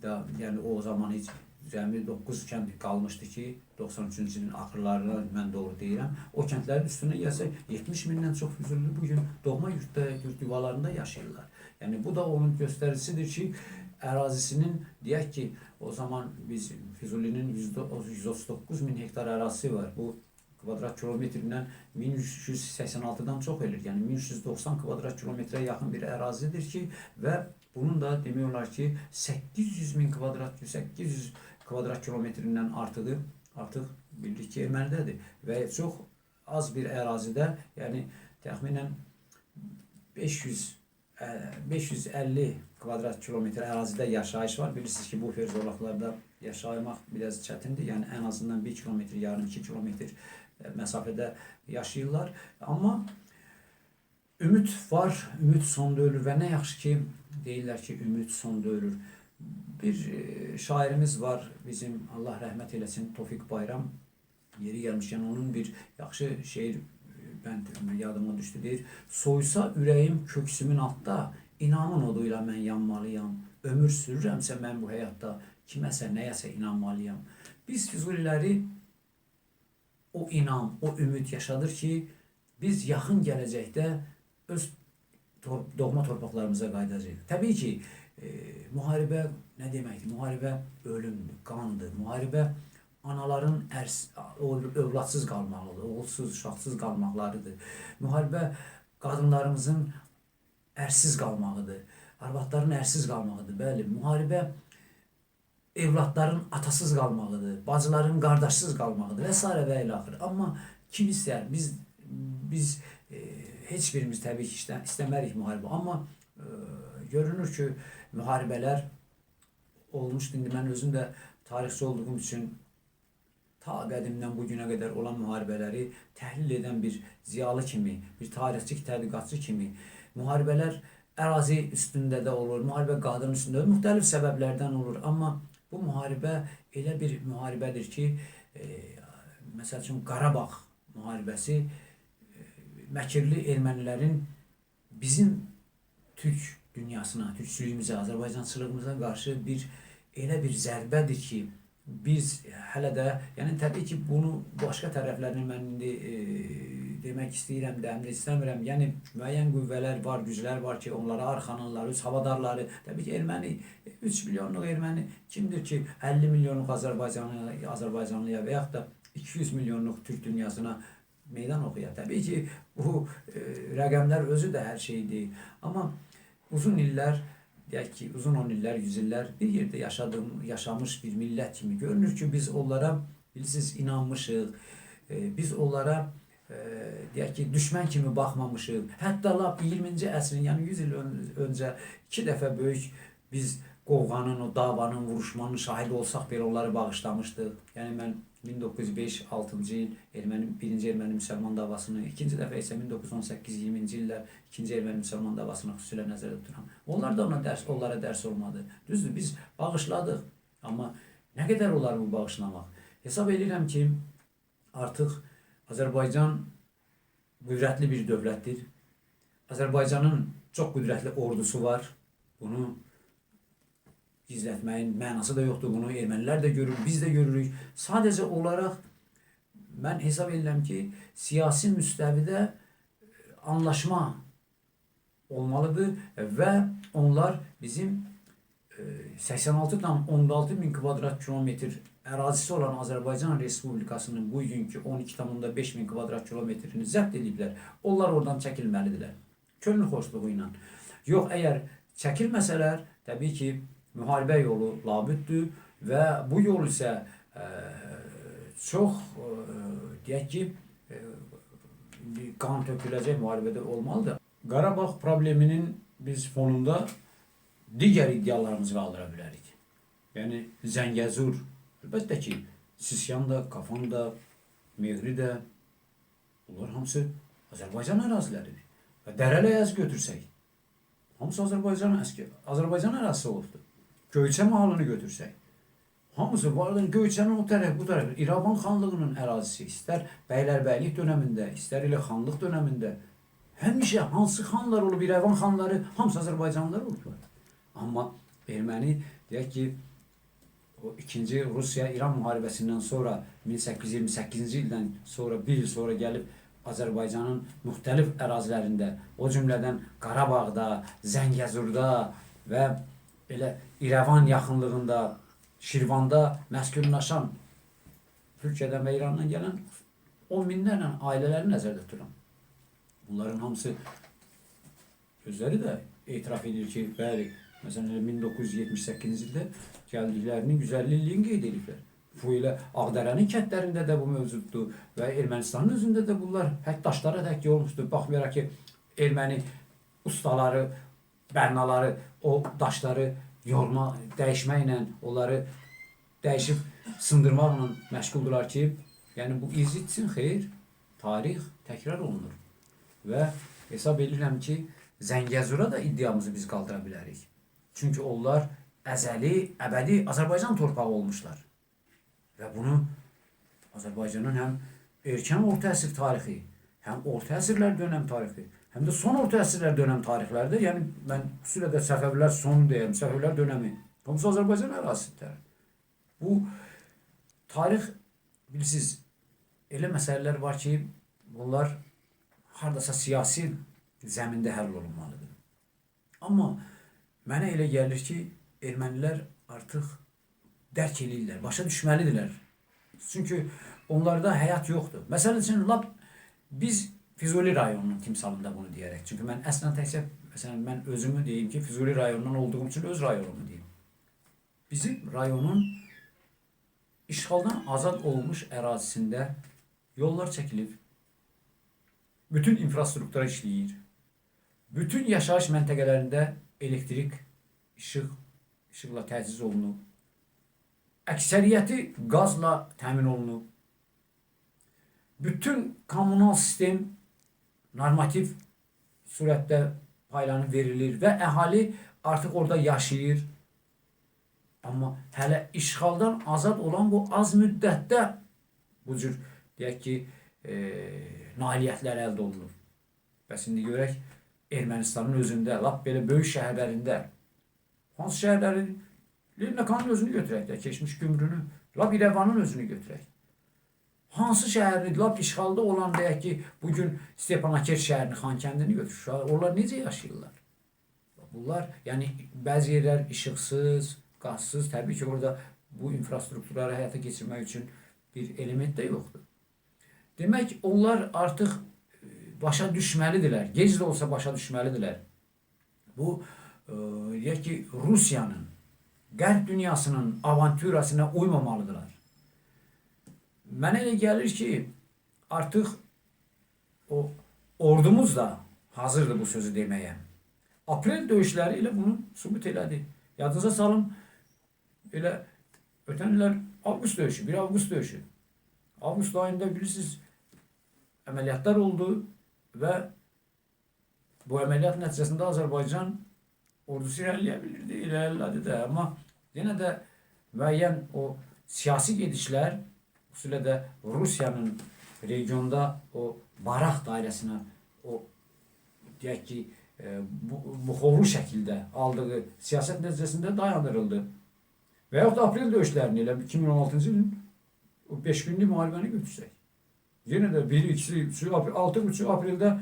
da, yəni o zaman heç cəmi 9 kənd qalmışdı ki, 93-cü ilin axırlarına mən doğru deyirəm. O kəndlərin üstünə gəlsək, 70 mindən çox Füzuli bugün doğma yurtda, yurt yuvalarında yaşayırlar. Yəni bu da onun göstəricisidir ki, ərazisinin, deyək ki, o zaman biz Füzulinin 139 min hektar ərazisi var. Bu kvadrat kilometrindən 1386-dan çox elir. Yəni 1390 kvadrat kilometrə yaxın bir ərazidir ki, və bunun da demək olar ki, 800 min kvadrat kilometrindən artıq bildik ki, ermənidədir və çox az bir ərazidə, yəni təxminən 550 kvadrat kilometr ərazidə yaşayış var. Bilirsiniz ki, bu ferzolaqlarda yaşamaq biraz çətindir. Yəni ən azından 1 kilometr, yarım 2 kilometr məsafədə yaşayırlar. Amma ümid var, ümid sonda ölür və nə yaxşı ki, deyirlər ki, ümid sonda ölür. Bir şairimiz var bizim, Allah rəhmət eləsin, Tofiq Bayram. Yeri gəlmişkən onun bir yaxşı şeir bənd yadıma düşdü, deyir. Soysa ürəyim köksümün altda, inamın oduyla mən yanmalıyam. Ömür sürürəmsə mən bu həyatda, kiməsə, nəyəsə inanmalıyam. Biz Füzuliləri o inam, o ümid yaşadır ki, biz yaxın gələcəkdə öz doğma torpaqlarımıza qayıdacağıq. Təbii ki, müharibə nə deməkdir? Müharibə ölümdür, qandır. Müharibə anaların övladsız qalmaqlıdır, oğulsuz, uşaqsız qalmaqlarıdır. Müharibə qadınlarımızın ərsiz qalmağıdır, arvadların ərsiz qalmağıdır. Bəli, müharibə evlatların atasız qalmağıdır, bacıların qardaşsız qalmağıdır və s. və ilə axır. Amma kim istər? Biz heç birimiz təbii ki istəmərik müharibə. Amma görünür ki, müharibələr olmuşdur. İndi mən özüm də tarixçi olduğum üçün ta qədimdən bugünə qədər olan müharibələri təhlil edən bir ziyalı kimi, bir tarixçi, tədqiqatçı kimi, müharibələr ərazi üstündə də olur, müharibə qadın üstündə olur, müxtəlif səbəblərdən olur. Amma bu müharibə elə bir müharibədir ki, məsəl üçün Qarabağ müharibəsi məkirli ermənilərin bizim türk dünyasına, türkçülüyümüzə, Azərbaycançılığımıza qarşı elə bir zərbədir ki, biz hələ də, yəni təbii ki, bunu başqa tərəflərini mən indi demək istəyirəm də, həm də istəmirəm. Yəni müəyyən qüvvələr var, güclər var ki, onlara arxanırlar, öz havadarları. Təbii ki, erməni, 3 milyonluq erməni kimdir ki, 50 milyonluq Azərbaycanlıya və yaxud da 200 milyonluq türk dünyasına meydan oxuya. Təbii ki, bu rəqəmlər özü də hər şeydir. Amma uzun illər, deyək ki, uzun 10 illər, 100 illər bir yerdə yaşamış bir millət kimi görünür ki, biz onlara, bilirsiniz, inanmışıq. Biz onlara, deyək ki, düşmən kimi baxmamışıq. Hətta lap 20-ci əsrin, yəni 100 il öncə 2 dəfə böyük biz qovğanın, o davanın, vuruşmanın şahidi olsaq belə onları bağışlamışdıq. Yəni mən 1905-6-cı il birinci erməni-müsəlman davasını, ikinci dəfə isə 1918-20-ci illər ikinci erməni-müsəlman davasını xüsusilə nəzərdə tuturam. Onlar da onlara dərs olmadı. Düzdür, biz bağışladıq. Amma nə qədər olar bu bağışlamaq? Hesab edirəm ki, artıq Azərbaycan qüdrətli bir dövlətdir. Azərbaycanın çox qüdrətli ordusu var. Bunu gizlətməyin mənası da yoxdur. Bunu ermənilər də görür, biz də görürük. Sadəcə olaraq mən hesab edirəm ki, siyasi müstəvidə anlaşma olmalıdır və onlar bizim 86,6 min kvadrat kilometr ərazisi olan Azərbaycan Respublikasının bugünkü 12,5 min kvadrat kilometrini zəbt ediblər. Onlar oradan çəkilməlidirlər. Könül xoşluğu ilə. Yox, əgər çəkilməsələr, təbii ki, müharibə yolu labüddür və bu yol isə çox, deyək ki, qan töküləcək müharibədə olmalıdır. Qarabağ probleminin biz fonunda digər iddialarımızı qaldıra bilərik. Yəni Zəngəzur, əlbəttə ki, Sisyan da, Qafan da, Mehri də, bunlar hamısı Azərbaycan əraziləridir. Və Dərələyəz götürsək, hamısı Azərbaycan ərazisi olubdur. Göyçə mahalını götürsək, hamısı vardır. Göyçənin o tərəf, bu tərəf, İrəvan xanlığının ərazisi, istər Bəylərbəylik dönəmində, istər elə xanlıq dönəmində, həmişə hansı xanlar olub, İrəvan xanları, hamısı Azərbaycanlılar olublar. Amma erməni, deyək ki, o 2-ci Rusiya-İran müharibəsindən sonra 1828-ci ildən sonra, bir il sonra gəlib Azərbaycanın müxtəlif ərazilərində, o cümlədən Qarabağda, Zəngəzurda və elə İrəvan yaxınlığında, Şirvanda məskunlaşan Türkiyədən və İrandan gələn 10 minlərlə ailələri nəzərdə tuturam. Bunların hamısı özləri də etiraf edir ki, bəli, məsələn 1978-ci ildə gəldiklərinin 150 illiyini qeyd ediblər. Bu ilə Ağdərənin kəndlərində də bu mövcuddur və Ermənistanın özündə də bunlar daşlara tək olmuşdur. Baxmayaraq ki, erməni ustaları, bərnaları o daşları yorma, dəyişməklə, onları dəyişib sındırmaqla məşğuldurlar ki, yəni bu iz itsin, xeyr, tarix təkrar olunur. Və hesab edirəm ki, Zəngəzura da iddiamızı biz qaldıra bilərik. Çünki onlar əzəli, əbədi Azərbaycan torpağı olmuşlar. Və bunu Azərbaycanın həm erkən orta əsr tarixi, həm orta əsrlər dönəm tarixi, həm də son orta əsrlər dönəm tarixlərdə, yəni mən xüsusilə də Səfəvilər sonu deyəm, Səfəvilər dönəmi, hamısı Azərbaycan ərazisidir. Bu tarix, bilirsiniz, elə məsələlər var ki, bunlar hardasa siyasi zəmində həll olunmalıdır. Amma mənə elə gəlir ki, ermənilər artıq dərk edirlər, başa düşməlidirlər. Çünki onlarda həyat yoxdur. Məsələn üçün, biz Füzuli rayonunun timsalında bunu deyərək. Çünki mən əslən təkcə, məsələn, mən özümü deyim ki, Füzuli rayonundan olduğum üçün öz rayonumu deyim. Bizim rayonun işğaldan azad olmuş ərazisində yollar çəkilib, bütün infrastruktura işləyir, bütün yaşayış məntəqələrində elektrik, işıqla təchiz olunub, əksəriyyəti qazla təmin olunub, bütün kommunal sistem normativ surətdə paylanıb verilir və əhali artıq orada yaşayır. Amma hələ işğaldan azad olan bu az müddətdə bu cür, deyək ki, nailiyyətlər əldə olunur. Bəs indi görək, Ermənistanın özündə, lap belə böyük şəhərlərində, hansı şəhərlərin, Lernakanın özünü götürək də, keçmiş Gümrünü, lap İrəvanın özünü götürək. Hansı şəhərini, lap işğalda olan, deyək ki, bugün Stepanakert şəhərini, Xankəndini götürür. Onlar necə yaşayırlar? Bunlar, yəni bəzi yerlər işıqsız, qazsız, təbii ki, orada bu infrastrukturları həyata keçirmək üçün bir element də yoxdur. Demək, onlar artıq başa düşməlidirlər, gec də olsa başa düşməlidirlər. Bu, deyək ki, Rusiyanın, Qərb dünyasının avanturasına uymamalıdırlar. Mənə elə gəlir ki, artıq o ordumuz da hazırdır bu sözü deməyə. Aprel döyüşləri ilə bunu sübut elədi. Yadınıza salın, elə ötən illər avqust döyüşü, 1 avqust döyüşü. Avqust ayında bilirsiniz, əməliyyatlar oldu və bu əməliyyat nəticəsində Azərbaycan ordusu irəliləyə bilirdi, irəlilədi də. Amma yenə də müəyyən o siyasi gedişlər, xüsusilə də Rusiyanın regionda o Baraq dairəsinə, o deyək ki, buxovlu şəkildə aldığı siyasət nəticəsində dayandırıldı. Və yaxud da aprel döyüşlərini, elə 2016-cı ilin 5 günlük müharibəni götürsək. Yenə də 1, 2, 6 apreldə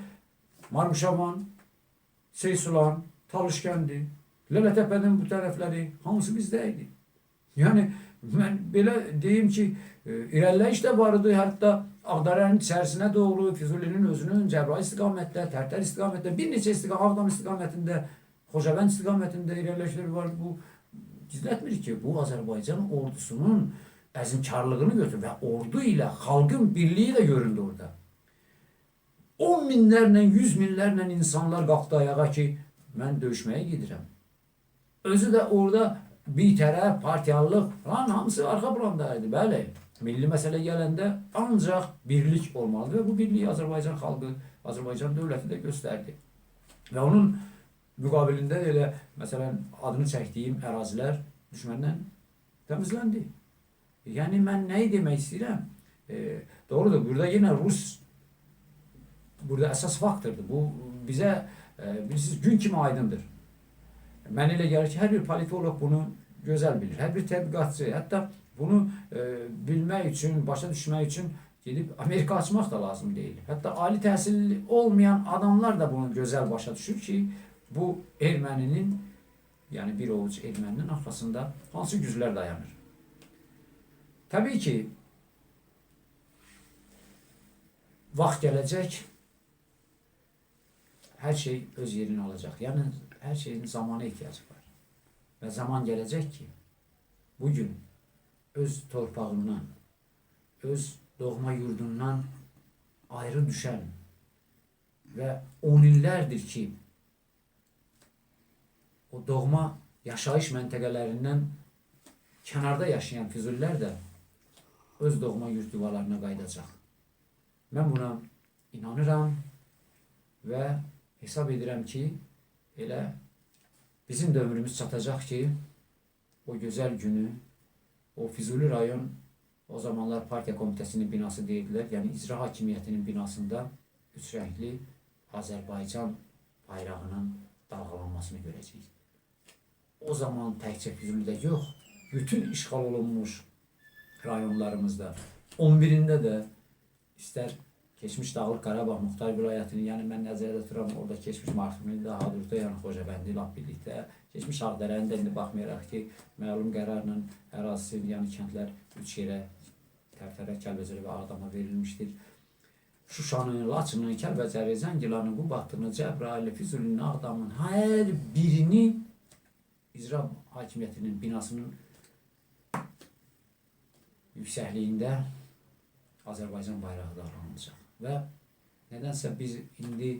Marmuşavan, Seysulan, Talışkəndi, Lələtəpənin bu tərəfləri hamısı bizdə idi. Yəni, mən belə deyim ki, irəliləyiş də var idi, hətta Ağdərənin içərisinə doğru, Füzulinin özünün Cəbrayıl istiqamətdə, Tərtər istiqamətdə, bir neçə Ağdam istiqamətində Xocavənd istiqamətində irəliləyişlər var. Bu gizlətmir ki, bu Azərbaycan ordusunun əzmkarlığını götür və ordu ilə xalqın birliyi də göründü orada. 10 minlərlə, 100 minlərlə insanlar qalxdı ayağa ki, mən döyüşməyə gedirəm. Özü də orada bir tərəf partiyalılıq falan hamısı arxa plandaydı. Bəli, milli məsələ gələndə ancaq birlik olmalıdır və bu birliyi Azərbaycan xalqı, Azərbaycan dövləti də göstərdi. Və onun müqabilində elə məsələn adını çəkdiyim ərazilər düşməndən təmizləndi. Yəni mən nəyi demək istəyirəm? Doğrudur, burada yenə Rus burada əsas faktordur. Bu bizə bilirsiniz gün kimi aydındır. Mən elə gəlir ki, hər bir politolog bunu gözəl bilir. Hər bir tədqiqatçı, hətta bunu bilmək üçün, başa düşmək üçün gedib Amerika açmaq da lazım deyil. Hətta ali təhsilli olmayan adamlar da bunu gözəl başa düşür ki, bu erməninin, yəni bir ovuc erməninin arxasında hansı güclər dayanır. Təbii ki, vaxt gələcək, hər şey öz yerini alacaq. Yəni, hər şeyin zamana ihtiyacı var. Və zaman gələcək ki, bugün öz torpağından, öz doğma yurdundan ayrı düşən və 10 illərdir ki, o doğma yaşayış məntəqələrindən kənarda yaşayan Füzulilər də öz doğma yurt yuvalarına qayıdacaq. Mən buna inanıram və hesab edirəm ki, elə bizim də ömrümüz çatacaq ki, o gözəl günü, o Füzuli rayon, o zamanlar partiya komitəsinin binası deyildilər, yəni icra hakimiyyətinin binasında üç rəngli Azərbaycan bayrağının dalğalanmasını görəcəyik. O zaman təkcə Füzulidə yox, bütün işğal olunmuş rayonlarımızda, 11-ində də istər keçmiş Dağlıq Qarabağ Muxtar Vilayətini, yəni mən nəzərdə tuturam, orada keçmiş Marxumildə, Hadrutda, yəni Xocavəndi ilə birlikdə, keçmiş Ağdərəni də indi baxmayaraq ki, məlum qərarla ərazisi, yəni kəndlər 3 yerə, Tərtərə, Kəlbəcəri və Ağdama verilmişdir. Şuşanın, Laçının, Kəlbəcəri, Zəngilanın, Qubadlının, Cəbrayılın, Füzulinin, Ağdamın hər birini icra hakimiyyətinin binasının yüksəkliyində Azərbaycan bayrağı dalğalanacaq. Və nədənsə biz indi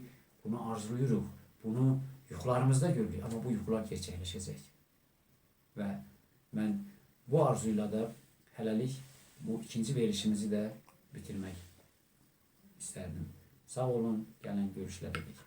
bunu arzuluyuruq, bunu yuxularımızda görürük, amma bu yuxular gerçəkləşəcək. Və mən bu arzuyla da hələlik bu ikinci verilişimizi də bitirmək istərdim. Sağ olun, gələn görüşlərə dək.